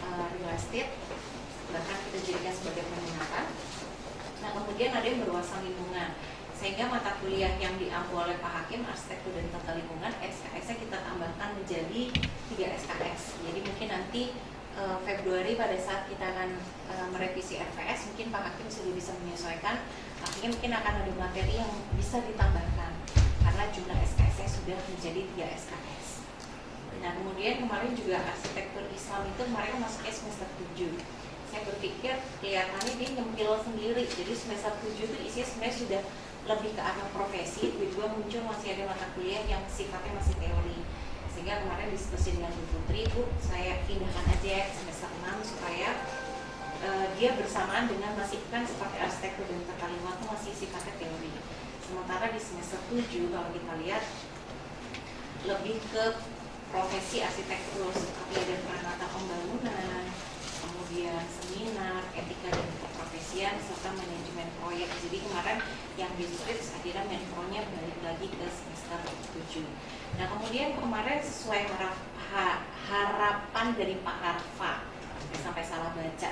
real estate, bahkan kita jadikan sebagai peminatan. Nah, kemudian ada yang berwawasan lingkungan, sehingga mata kuliah yang diampu oleh Pak Hakim, arsitektur dan tata lingkungan, SKS-nya kita tambahkan menjadi 3 SKS. Jadi mungkin nanti Februari pada saat kita akan merevisi RPS, mungkin Pak Hakim sudah bisa menyesuaikan, artinya mungkin akan ada materi yang bisa ditambahkan karena jumlah SKS-nya sudah menjadi 3 SKS. Nah, kemudian kemarin juga arsitektur Islam itu kemarin masuknya semester 7. Saya berpikir kelihatannya dia nyempil sendiri, jadi semester 7 itu isinya sebenarnya sudah lebih ke arah profesi, tiba-tiba muncul masih ada mata kuliah yang sifatnya masih teori. Sehingga kemarin diskusi dengan Bu Putri, Bu, saya pindahkan aja semester 6 supaya dia bersamaan dengan masih kan seperti arsitektur dan tata lingkungan itu masih sifatnya teori. Sementara di semester 7 kalau kita lihat lebih ke profesi arsitektur, seperti ada peranata pembangunan, kemudian seminar, etika dan keprofesian, serta manajemen proyek. Jadi kemarin yang bisnis akhirnya menpronya balik lagi ke semester 7. Nah, kemudian kemarin sesuai harapan dari Pak Harfa, saya sampai salah baca,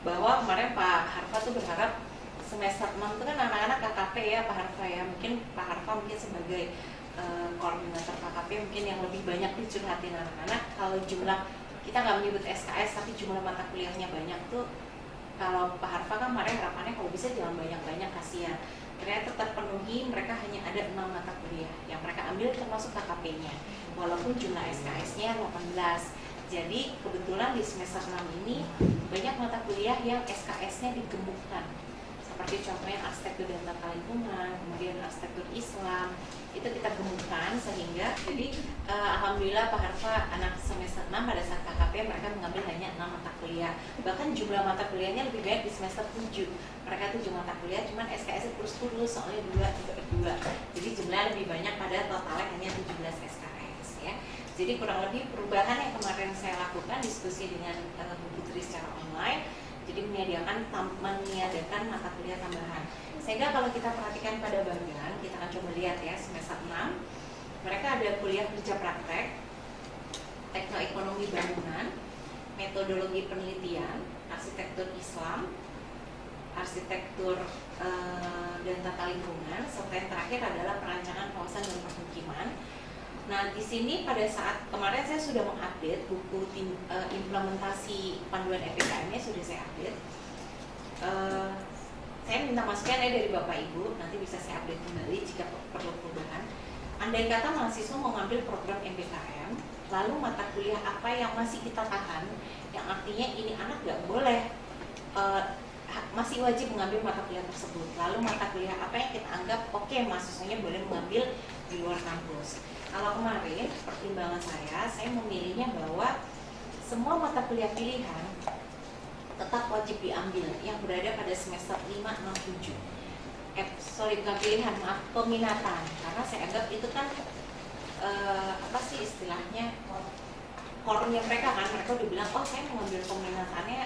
bahwa kemarin Pak Harfa tuh berharap semester 6 itu kan anak-anak KKP ya Pak Harfa ya, mungkin Pak Harfa mungkin sebagai koordinator KKP mungkin yang lebih banyak dicurhatin anak-anak. Kalau jumlah, kita nggak menyebut SKS tapi jumlah mata kuliahnya banyak tuh, kalau Pak Harfa kan kemarin harapannya kalau bisa jangan banyak-banyak, kasihan. Ternyata terpenuhi, mereka hanya ada 6 mata kuliah yang mereka ambil termasuk KKP-nya, walaupun jumlah SKS-nya 18. Jadi kebetulan di semester 6 ini banyak mata kuliah yang SKS-nya digemukkan, seperti contohnya arsitektur dan tata lingkungan, kemudian arsitektur Islam, itu kita gemukkan sehingga jadi alhamdulillah Pak Harfa anak semester 6 pada saat KKP mereka mengambil hanya 6 mata kuliah. Bahkan jumlah mata kuliahnya lebih banyak di semester 7. Mereka 7 mata kuliah, cuman SKS terus soalnya 2. Jadi jumlah lebih banyak, pada totalnya hanya 17 SKS ya. Jadi kurang lebih perubahan yang kemarin saya lakukan diskusi dengan Bu Putri secara online, jadi meniadakan mata kuliah tambahan. Sehingga kalau kita perhatikan pada bagian, kita akan coba lihat ya, semester 6 mereka ada kuliah kerja praktek, teknoekonomi bangunan, metodologi penelitian, arsitektur Islam, arsitektur dan tata lingkungan, serta yang terakhir adalah perancangan kawasan dan permukiman. Nah, di sini pada saat kemarin saya sudah mengupdate buku implementasi panduan MBKM-nya, sudah saya update. Saya minta masukan dari Bapak Ibu, nanti bisa saya update kembali jika perlu perubahan. Andai kata mahasiswa mau ngambil program MBKM, lalu mata kuliah apa yang masih kita tahan, yang artinya ini anak nggak boleh masih wajib mengambil mata kuliah tersebut. Lalu mata kuliah apa yang kita anggap oke, mahasiswanya boleh mengambil di luar kampus. Kalau kemarin pertimbangan saya memilihnya bahwa semua mata kuliah pilihan tetap wajib diambil yang berada pada semester 5, 6, 7. Bukan pilihan, maaf, peminatan. Karena saya anggap itu kan apa sih istilahnya, core-nya mereka kan, mereka udah bilang, oh saya mengambil peminatannya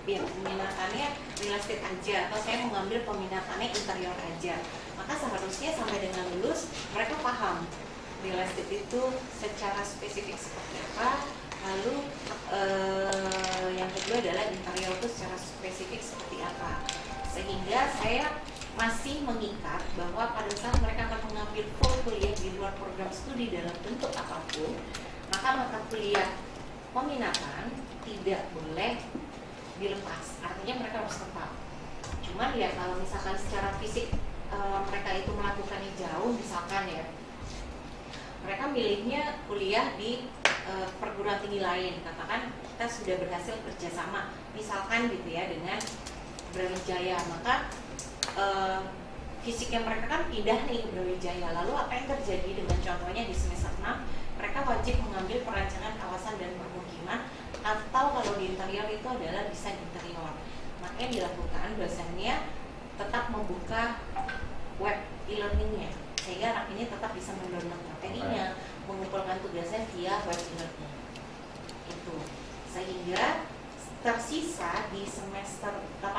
peminatannya real estate aja, atau saya mengambil peminatannya interior aja. Maka seharusnya sampai dengan lulus mereka paham real estate itu secara spesifik seperti apa, lalu yang kedua adalah interior itu secara spesifik seperti apa. Sehingga saya masih mengikat bahwa pada saat mereka akan mengambil full kuliah di luar program studi dalam bentuk apapun, maka mata kuliah peminatan tidak boleh dilepas, artinya mereka harus tetap. Cuman ya kalau misalkan secara fisik mereka itu melakukannya jauh, misalkan ya mereka milihnya kuliah di perguruan tinggi lain, katakan kita sudah berhasil kerjasama misalkan gitu ya dengan Brawijaya, maka fisiknya mereka kan pindah nih ke Brawijaya. Lalu apa yang terjadi dengan contohnya di semester 6, mereka wajib mengambil perancangan kawasan dan permukiman, atau kalau di interior itu adalah desain interior. Makanya dilakukan dosennya tetap membuka web e-learningnya, sehingga anak ini tetap bisa mendownload materinya, mengumpulkan tugasnya via web e-learning itu. Sehingga tersisa di semester 6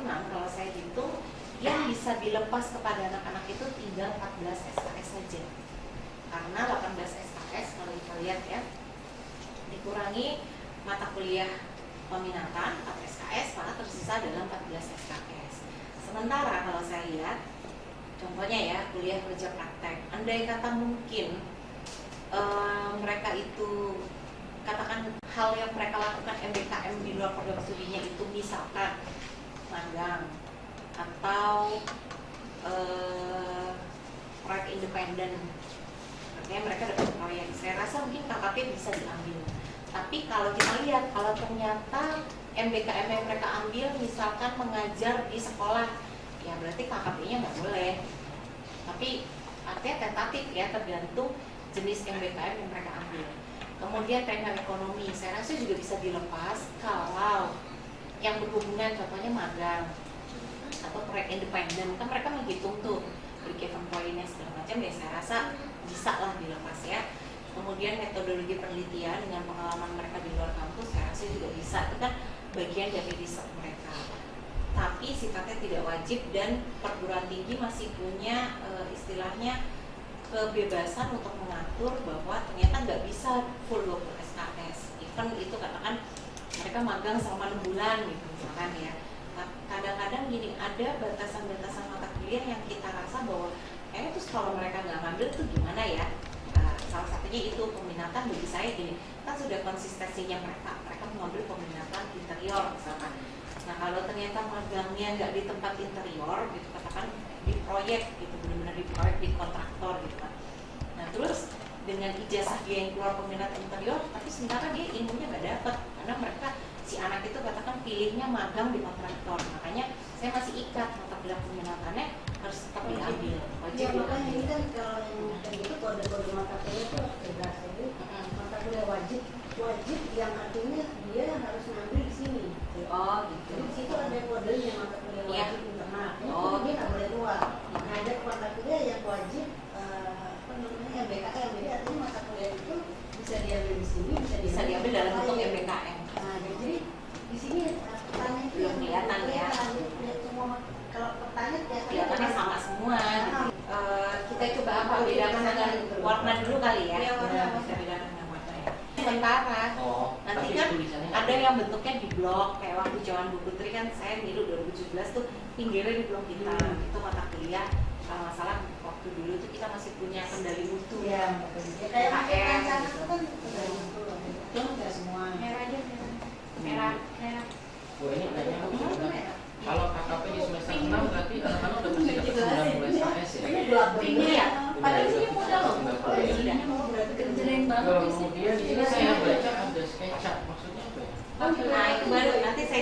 kalau saya hitung yang bisa dilepas kepada anak-anak itu tinggal 14 SKS saja. Karena 18 SKS kalau kita lihat ya, dikurangi mata kuliah peminatan 4 SKS, maka tersisa adalah 14 SKS. Sementara kalau saya lihat contohnya ya, kuliah kerja praktek, andai kata mungkin mereka itu katakan hal yang mereka lakukan MBKM di luar program studinya itu misalkan magang atau proyek independen, artinya mereka dapat proyek, saya rasa mungkin KKP bisa diambil. Tapi kalau kita lihat, kalau ternyata MBKM yang mereka ambil misalkan mengajar di sekolah, ya berarti KKP-nya nggak boleh. Tapi artinya tentatif ya, tergantung jenis MBKM yang mereka ambil. Kemudian teknik ekonomi, saya rasa juga bisa dilepas kalau yang berhubungan contohnya magang atau proyek independen, kan mereka menghitung tuh break-even point-nya segala macam, ya saya rasa bisa lah dilepas ya. Kemudian metodologi penelitian dengan pengalaman mereka di luar kampus, saya rasa juga bisa, itu kan bagian dari riset mereka. Tapi sifatnya tidak wajib, dan perguruan tinggi masih punya istilahnya kebebasan untuk mengatur bahwa ternyata nggak bisa full 20 SKS. Even itu katakan mereka magang selama 6 bulan gitu misalkan ya. Kadang-kadang gini, ada batasan-batasan mata kuliah yang kita rasa bahwa terus kalau mereka nggak ngambil tuh gimana ya. Salah satunya itu peminatan bagi saya gini, kan sudah konsistensinya mereka mengambil peminatan interior misalkan. Nah kalau ternyata magangnya nggak di tempat interior gitu, katakan di proyek gitu, benar-benar di proyek, di kontraktor gitu kan. Nah terus dengan ijazah dia yang keluar peminat interior, tapi sementara dia ilmunya nggak dapat, karena mereka si anak itu katakan pilihnya magang di kontraktor. Makanya saya masih ikat mata kuliah peminatannya harus tetap diambil, wajib Ya makanya diambil. ini kan kalau yang kayak gitu kode-kode mata kuliah itu bebas, jadi mata kuliah wajib yang artinya dia harus ngambil di sini. Oh gitu. Jadi di situ ada kodenya mata kuliah Iya. wajib internal. Oh, Dia nggak boleh keluar. Nah, ada mata kuliah yang wajib apa namanya MBKM. Jadi artinya mata kuliah itu bisa diambil di sini, Bisa diambil dalam bentuk lain. MBKM. Nah, jadi di sini pertanyaan itu Belum kelihatan ya. Punya semua kalau pertanyaan Kelihatannya sama semua. Gitu. Kita coba apa bedakan dengan warna dulu kali ya. Iya, warna. Kita bedakan dengan warna ya. Sementara nanti tapi kan tulisannya nggak ada yang bentuknya di blok, kayak waktu zaman Bu Putri kan saya niru 2017 tuh pinggirnya di blok kita. Itu mata kuliah kalau nggak salah waktu dulu tuh kita masih punya kendali mutu. Iya, kayak HM, macam gitu. itu kan itu nggak semua. Merah aja, merah. Merah. Wah ini nanya Merah. kalau KKP di semester 6 berarti anak-anak udah pasti dapat 90 SKS ya? Ini gelap Ini ya, padahal ini mudah loh. Ini mau berarti kerjain banget Kalau di sini. kemudian di sini saya baca ada SketchUp, maksudnya apa ya? Nah itu baru nanti saya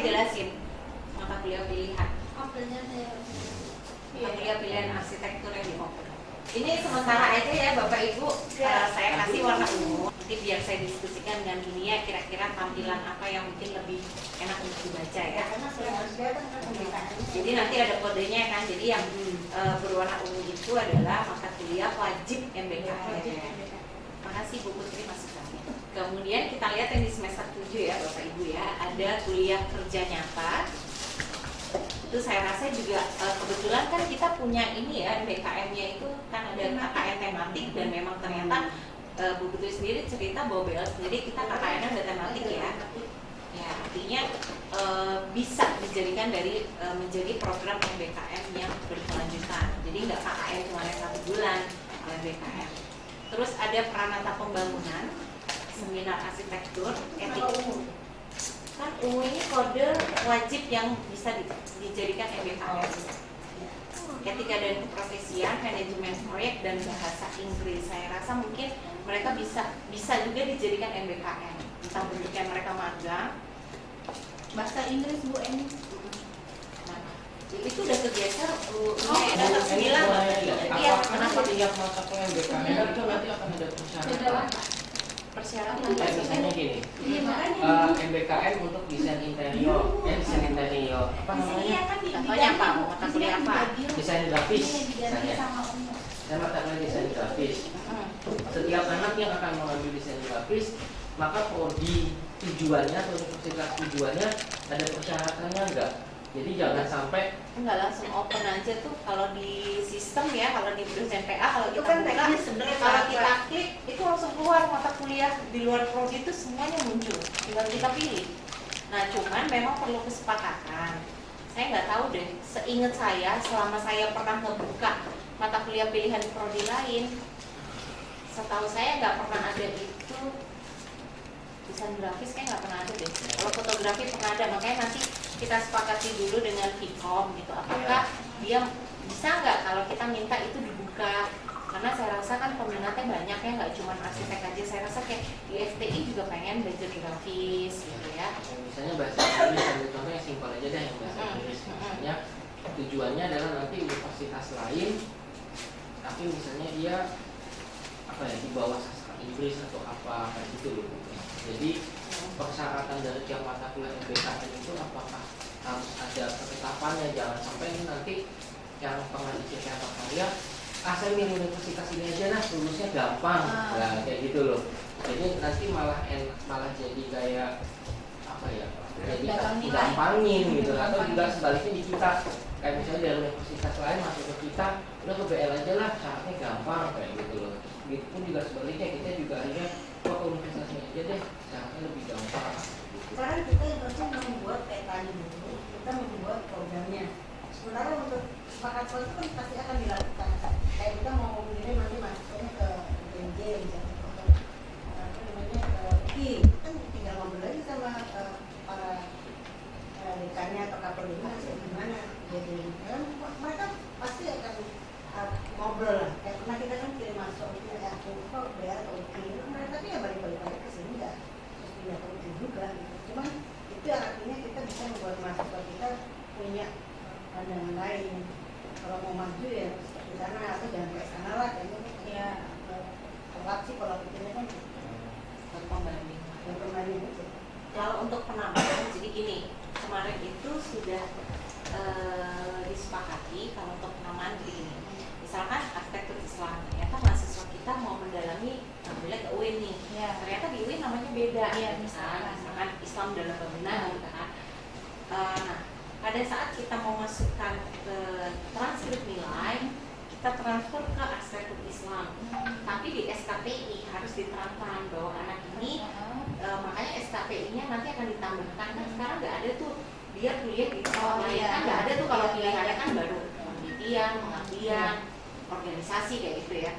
dan arsitektur yang di-open. Ini sementara aja ya Bapak Ibu, saya kasih warna ungu. Nanti biar saya diskusikan dengan dunia kira-kira tampilan apa yang mungkin lebih enak untuk dibaca ya. Jadi nanti ada kodenya kan. Jadi yang berwarna ungu itu adalah mata kuliah wajib MBKM. Makasih Bu Putri masukannya. Kemudian kita lihat yang di semester 7 ya Bapak Ibu ya, ada kuliah kerja nyata. Itu saya rasa juga kebetulan kan kita punya ini ya, MBKM-nya itu kan ada KKN tematik dan memang ternyata Bu Putri sendiri cerita bahwa BL sendiri kita KKN ada tematik ya. Ya artinya bisa dijadikan dari menjadi program MBKM yang berkelanjutan. Jadi nggak KKN cuma 1 bulan MBKM. Terus ada Pranata Pembangunan, seminar arsitektur, etik umum. Kan ungu ini kode wajib yang bisa dijadikan MBKM. Etika dan keprofesian, manajemen proyek dan bahasa Inggris. Saya rasa mungkin mereka bisa juga dijadikan MBKM. Entah bentuknya mereka magang. Bahasa Inggris Bu Eni. Nah, itu udah kegeser Bu. Ada 9. Iya, kenapa tiap mata kuliah MBKM itu nanti akan ada persyaratan? Persyaratan Kayak misalnya gini, Iya makanya. MBKM untuk desain interior, desain interior, apa Di sini namanya? ya kan Contohnya apa? Mata kuliah apa? Desain grafis, Diganti misalnya. sama umum. Saya mata kuliah desain grafis. Setiap anak yang akan mengambil desain grafis, maka prodi tujuannya atau universitas tujuannya ada persyaratannya enggak? Jadi jangan sampai Enggak langsung open aja tuh kalau di sistem ya, kalau di dosen PA kalau Itu kita kan buka, teknis sebenarnya, kalau Pak. kita klik itu langsung keluar mata kuliah di luar prodi itu semuanya muncul, tinggal kita pilih. Nah cuman memang perlu kesepakatan. Saya nggak tahu deh, seingat saya selama saya pernah ngebuka mata kuliah pilihan di prodi lain, setahu saya nggak pernah ada itu. Desain grafis kayak nggak pernah ada deh. Kalau fotografi pernah ada, makanya nanti kita sepakati dulu dengan Vkom gitu. Apakah dia bisa nggak kalau kita minta itu dibuka? Karena saya rasa kan peminatnya banyak ya, nggak cuma arsitek aja. Saya rasa kayak di FTI juga pengen belajar grafis gitu ya. misalnya bahasa Inggris, ambil contoh yang simpel aja deh yang bahasa Inggris. Misalnya tujuannya adalah nanti universitas lain, tapi misalnya dia apa ya di bawah sastra Inggris atau apa kayak gitu loh. Jadi persyaratan dari tiap mata kuliah MBKM itu apakah harus ada ketetapannya, jangan sampai ini nanti yang pernah dicek karya saya milih universitas ini aja nah lulusnya gampang, nah kayak gitu loh. Jadi nanti malah jadi kayak apa ya, jadi gampangin gitu, atau juga sebaliknya di kita kayak misalnya dari universitas lain masuk ke kita udah ke BL aja lah syaratnya gampang kayak gitu loh. Gitu pun juga sebaliknya kita juga akhirnya kok ke universitasnya aja deh syaratnya lebih gampang gitu. Sekarang kita yang harusnya membuat petanya dulu, kita membuat programnya. Sementara untuk sepakat soal itu kan pasti akan dilakukan. Kayak kita mau mengirim nanti mahasiswanya ke UNJ misalnya, apa namanya ke UI, kan tinggal ngobrol aja sama para dekannya atau kapolanya gimana. Jadi kan mereka pasti akan ngobrol lah. Kayak pernah kita kan kirim masuk aku kok bayar ke UI, mereka tapi ya balik-balik ke sini nggak terus pindah ke UI juga. Gitu. Cuman itu artinya kita bisa membuat mahasiswa kita punya pandangan lain. Kalau mau maju ya seperti sana atau jangan kayak sana lah, kayaknya ya telat sih kalau pikirnya kan Pembanding. pembanding itu. Kalau untuk penambahan, jadi gini, kemarin itu sudah disepakati kalau untuk penambahan begini. Misalkan arsitektur Islam, ternyata mahasiswa kita mau mendalami ambilnya ke UIN nih. Ya. Ternyata di UIN namanya beda. Iya, misalkan Islam dalam pembinaan gitu kan. Nah, pada saat kita mau masukkan ke transkrip nilai, kita transfer ke arsitektur Islam. Tapi di SKPI harus diterangkan bahwa anak ini makanya SKPI-nya nanti akan ditambahkan. Kan sekarang nggak ada tuh dia kuliah di sekolah lain, kan nggak ada tuh kalau pilihannya kan baru penelitian, pengabdian, organisasi kayak gitu ya.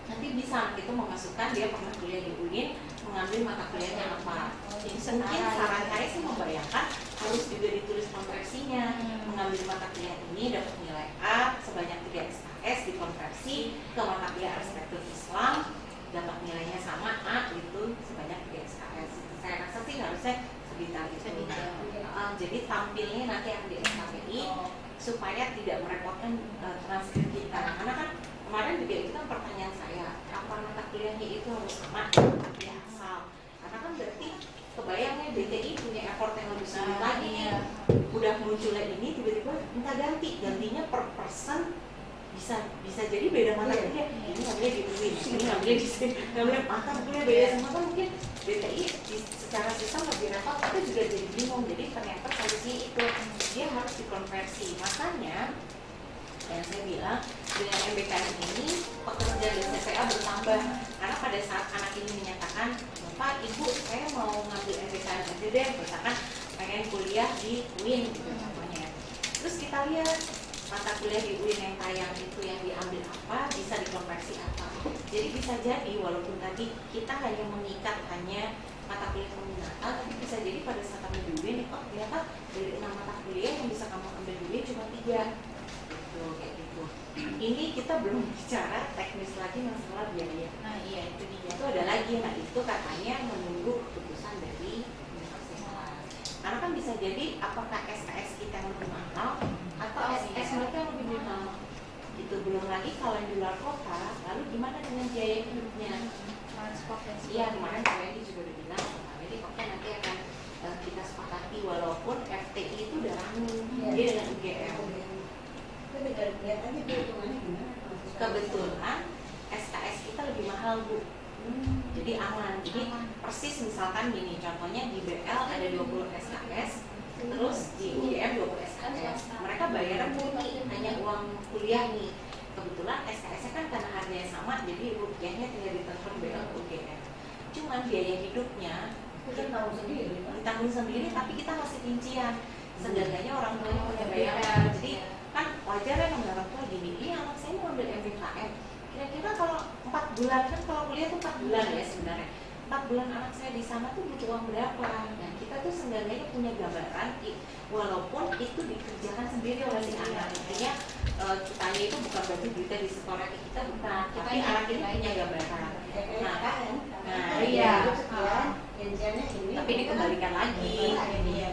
Nanti bisa anak itu memasukkan dia pernah kuliah di UIN, mengambil mata kuliahnya apa. Mungkin saran saya sih membayangkan harus juga ditulis konversinya. Mengambil mata kuliah ini dapat nilai A sebanyak 3 SKS dikonversi ke mata kuliah arsitektur Islam, dapat nilainya sama A gitu sebanyak 3 SKS. Saya rasa sih harusnya sedetail itu. Jadi tampilnya nanti akan di SKPI supaya tidak merepotkan transkrip kita. Karena kan kemarin juga itu kan pertanyaan saya, apa mata kuliahnya itu harus sama seperti asal? Karena kan berarti kebayangnya DTI punya effort yang lebih sulit lagi nih. Udah munculnya ini tiba-tiba minta gantinya per person bisa jadi beda mata kuliah. Ini ngambilnya di UIN, ini ngambilnya di sini, ngambilnya mata kuliah beda semua kan mungkin DTI secara sistem lebih repot, tapi juga jadi bingung. Jadi ternyata solusinya itu dia harus dikonversi. Makanya yang saya bilang dengan MBKM ini pekerja dan CPA bertambah, karena pada saat anak ini menyatakan, Bapak, Ibu, saya mau ngambil MBKM aja deh, misalkan pengen kuliah di UIN gitu contohnya. Terus kita lihat mata kuliah di UIN yang tayang itu yang diambil apa, bisa dikonversi apa. Jadi bisa jadi walaupun tadi kita hanya mengikat hanya mata kuliah peminatan, tapi bisa jadi pada saat kamu di UIN, kok ternyata dari 6 mata kuliah yang bisa kamu ambil di UIN cuma 3. Gitu, kayak gitu. Ini kita belum bicara teknis lagi masalah biaya. Nah iya itu dia. Itu ada lagi, nah itu katanya menunggu keputusan dari universitas. Karena kan bisa jadi apakah SKS kita yang lebih mahal atau SKS mereka yang lebih mahal. Itu belum lagi kalau yang di luar kota, lalu gimana dengan biaya hidupnya? Transportasi. Iya, kemarin Pak Wendy juga udah bilang, jadi kok nanti akan kita sepakati walaupun FTI itu udah running, dia dengan UGM. Tapi lihat aja hitungannya gimana. Kebetulan SKS kita lebih mahal, Bu. Jadi aman. Jadi persis misalkan gini, contohnya di BL ada 20 SKS, terus di UGM 20 SKS. Mereka bayarnya murni, hanya uang kuliah nih. Kebetulan SKS-nya kan karena harganya sama, jadi rupiahnya tinggal ditransfer BL ke UGM. Cuman biaya hidupnya Kita tahu sendiri, Pak. ditanggung sendiri, tapi kita masih rincian. Seenggaknya orang tua yang punya bayaran. Jadi kan wajar ya kalau orang tua gini, anak saya mau ambil MBKM. Kira-kira kalau 4 bulan, kan kalau kuliah tuh 4 bulan ya sebenarnya. 4 bulan anak saya di sana tuh butuh uang berapa? Dan kita tuh seenggaknya punya gambaran, walaupun itu dikerjakan sendiri oleh si anak. Artinya kitanya itu bukan berarti duitnya disetorkan ke kita, bukan. Tapi anak ini punya gambaran. Nah, iya. Sekian, rinciannya ini. tapi dikembalikan lagi. Iya.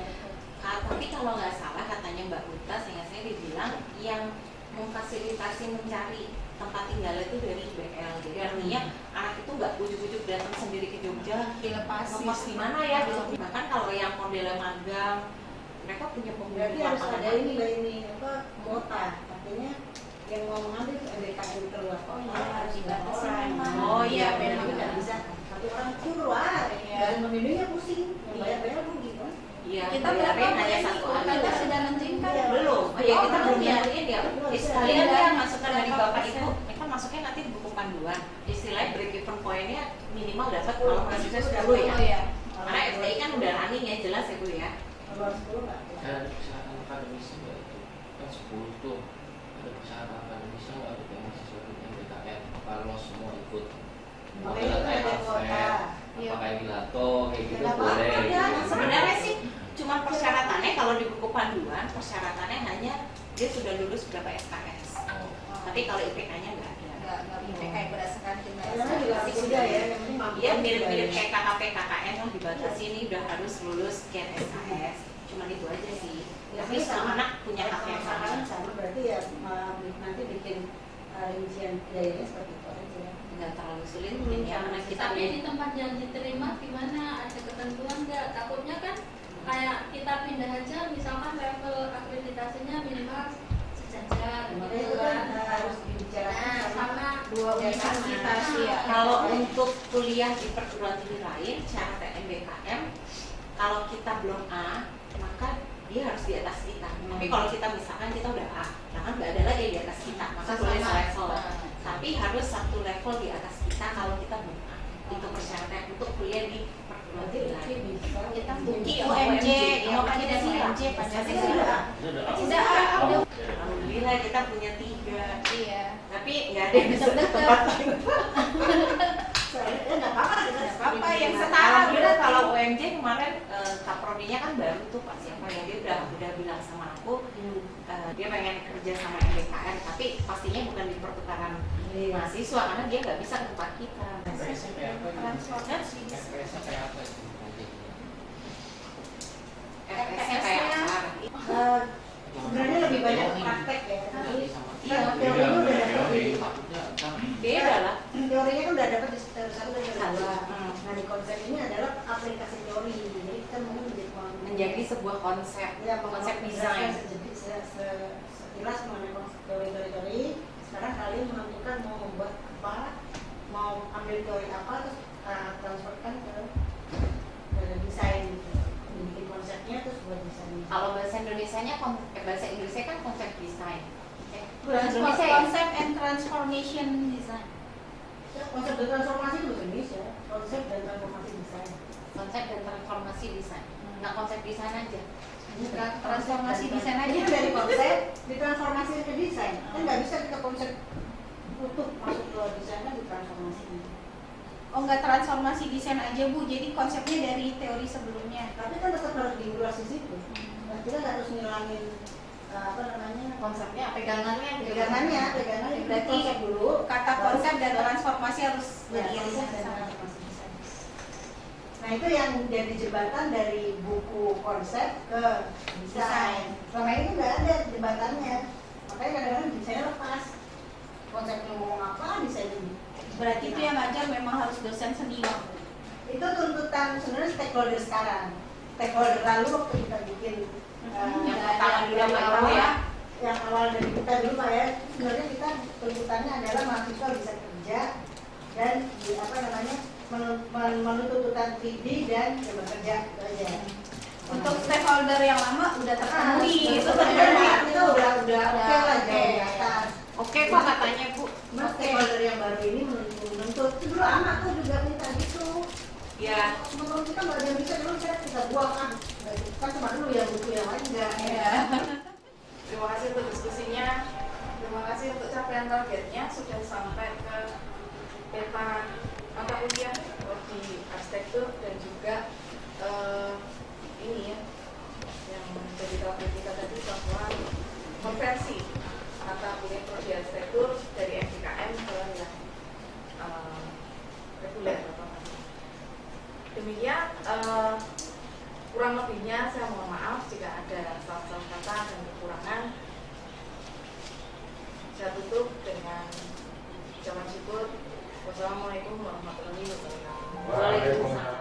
Tapi kalau nggak salah katanya Mbak Uta, sehingga saya dibilang yang memfasilitasi mencari tempat tinggal itu dari BL. Jadi artinya anak itu nggak ujuk-ujuk datang sendiri ke Jogja, Dilepas ngekos di mana ya gitu. Bahkan kalau yang modelnya magang, mereka punya Berarti pembimbing harus lapangan. ada ini apa kuota, artinya yang mau mengambil MBKM keluar kota harus dibatasi orang. memang. Oh iya, benar. benar. Nggak bisa satu orang keluar, Iya. dan memilihnya pusing, yang bayar-bayar rugi kan? Iya, Kita bayarin berapa hanya ini? satu Kita anak. sudah nentukan. Iya. Belum, oh ya kita belum ya. nentuin ya. Istilahnya Iya, dia kan? masukkan dari Berapa Bapak persen? Ibu, kan masuknya nanti di buku panduan. Istilahnya break even point-nya minimal dapat kalau mahasiswa 10 ya. Oh iya. Karena FTI kan udah running ya, jelas ya Bu ya. Kalau 10 nggak? Ada persyaratan akademisnya nggak itu? Kan 10 tuh. Ada persyaratan akademisnya nggak untuk yang mahasiswa ikut MBKM? Kalau semua ikut. Makanya itu ada kuota. Iya. Apa kayak Gilato, kayak gitu Kenapa? boleh. Ya, gitu. sebenarnya sih cuma persyaratannya kalau di buku panduan, persyaratannya hanya dia sudah lulus berapa SKS. Oh. Tapi kalau IPK-nya nggak ada. Nggak IPK berdasarkan jumlah Karena juga SKS. sudah ya, yang penting mampu. Iya, mirip-mirip kayak KKP KKN lah dibatasi ini udah harus lulus sekian SKS. Cuma itu aja sih. Ya, Tapi semua anak punya hak yang sama. sama berarti ya nanti bikin rincian biayanya seperti itu aja. Nggak terlalu sulit mungkin ya, karena kita Tapi di tempat yang diterima gimana, ada ketentuan nggak? Takutnya kan kayak kita pindah aja, misalkan level akreditasinya minimal sejajar Makanya gitu itu kan kan. harus dibicarakan Nah, sama Dua universitas ya. kalau untuk kuliah di perguruan tinggi lain syarat MBKM kalau kita belum A maka dia harus di atas kita. Tapi kalau kita misalkan kita udah A, nah kan nggak ada lagi di atas kita, maka boleh selevel. Tapi harus satu level di atas kita kalau kita belum A. Itu persyaratan untuk kuliah di perguruan nanti tinggi lain. bisa Kita Buki OMJ, ya, Inovasi dan Pancasila. OMJ, Pancasila. Pancasila. Tidak ada. Alhamdulillah kita punya 3. Iya. Tapi nggak ada yang bisa tempat lain. Nggak apa-apa, Nggak apa-apa yang setara bener kalau UMJ kemarin kaprodinya kan baru tuh Pak siapa ya, dia udah bilang sama aku dia pengen kerja sama MBKM tapi pastinya bukan di pertukaran mahasiswa karena dia nggak bisa ke tempat kita. FPS-nya kayak apa? Transportasi. FPS-nya kayak apa itu? FPS-nya kayak apa? Sebenarnya lebih banyak teori. praktek ya. Jadi Sama Iya, teorinya udah dapat di takutnya kan beda lah. teorinya kan udah dapat di teori 1 dan teori 2. Hmm. Nah di konsep ini adalah aplikasi teori. Jadi kita mungkin Menjadi sebuah konsep, ya, konsep desain. Sekilas mengenai konsep teori-teori. Sekarang kalian menentukan mau membuat apa, mau ambil teori apa, terus transferkan ke desain gitu. Bikin konsepnya terus buat desain. Kalau bahasa Indonesianya bahasa Inggrisnya kan konsep desain. Bahasa Indonesia ya? Konsep and transformation design. Konsep dan transformasi itu bahasa Indonesia. Konsep dan transformasi desain. Konsep dan transformasi desain. Nah, konsep desain aja. Transformasi desain aja. Itu dari konsep ditransformasi ke desain. Kan nggak bisa kita konsep utuh masuk ke desain kan ditransformasi. Oh, nggak transformasi desain aja Bu, jadi konsepnya dari teori sebelumnya. Tapi kan tetap harus diulas di situ. Dan kita nggak harus ngilangin apa namanya Konsepnya, pegangannya pegangannya Berarti konsep dulu. kata baru konsep dan kita- transformasi harus Ya, beriringan konsep dan sama. transformasi desain. Nah itu yang jadi jembatan dari buku konsep ke desain. Selama ini nggak ada jembatannya. Makanya kadang-kadang desainnya lepas. Konsepnya ngomong apa, desainnya Berarti itu yang ngajar memang harus dosen senior. itu tuntutan sebenarnya stakeholder sekarang. Stakeholder lalu waktu kita bikin Yang pertama dulu yang Pak awal Ibu ya. yang awal dari kita dulu Pak ya, sebenarnya kita tuntutannya adalah mahasiswa bisa kerja dan apa namanya memenuhi tuntutan 3D dan ya bekerja itu aja. Untuk stakeholder yang lama udah terpenuhi. Itu udah oke lah jauh di atas. Oke kok katanya Bu. Mas stakeholder yang baru ini menuntut itu dulu anak tuh juga minta gitu. Ya. Menurut kita nggak ada yang bisa dulu kita buang kan cuma dulu ya buku yang lain enggak. Terima kasih untuk diskusinya. Terima kasih untuk capaian targetnya sudah sampai ke peta mata kuliah di arsitektur dan juga ini ya yang menjadi target kita tadi bahwa konversi mata kuliah prodi arsitektur dari FKM ke yang reguler. Demikian kurang lebihnya saya mohon maaf jika ada salah-salah kata dan kekurangan. Saya tutup dengan ucapan syukur. Wassalamualaikum warahmatullahi wabarakatuh. Waalaikumsalam.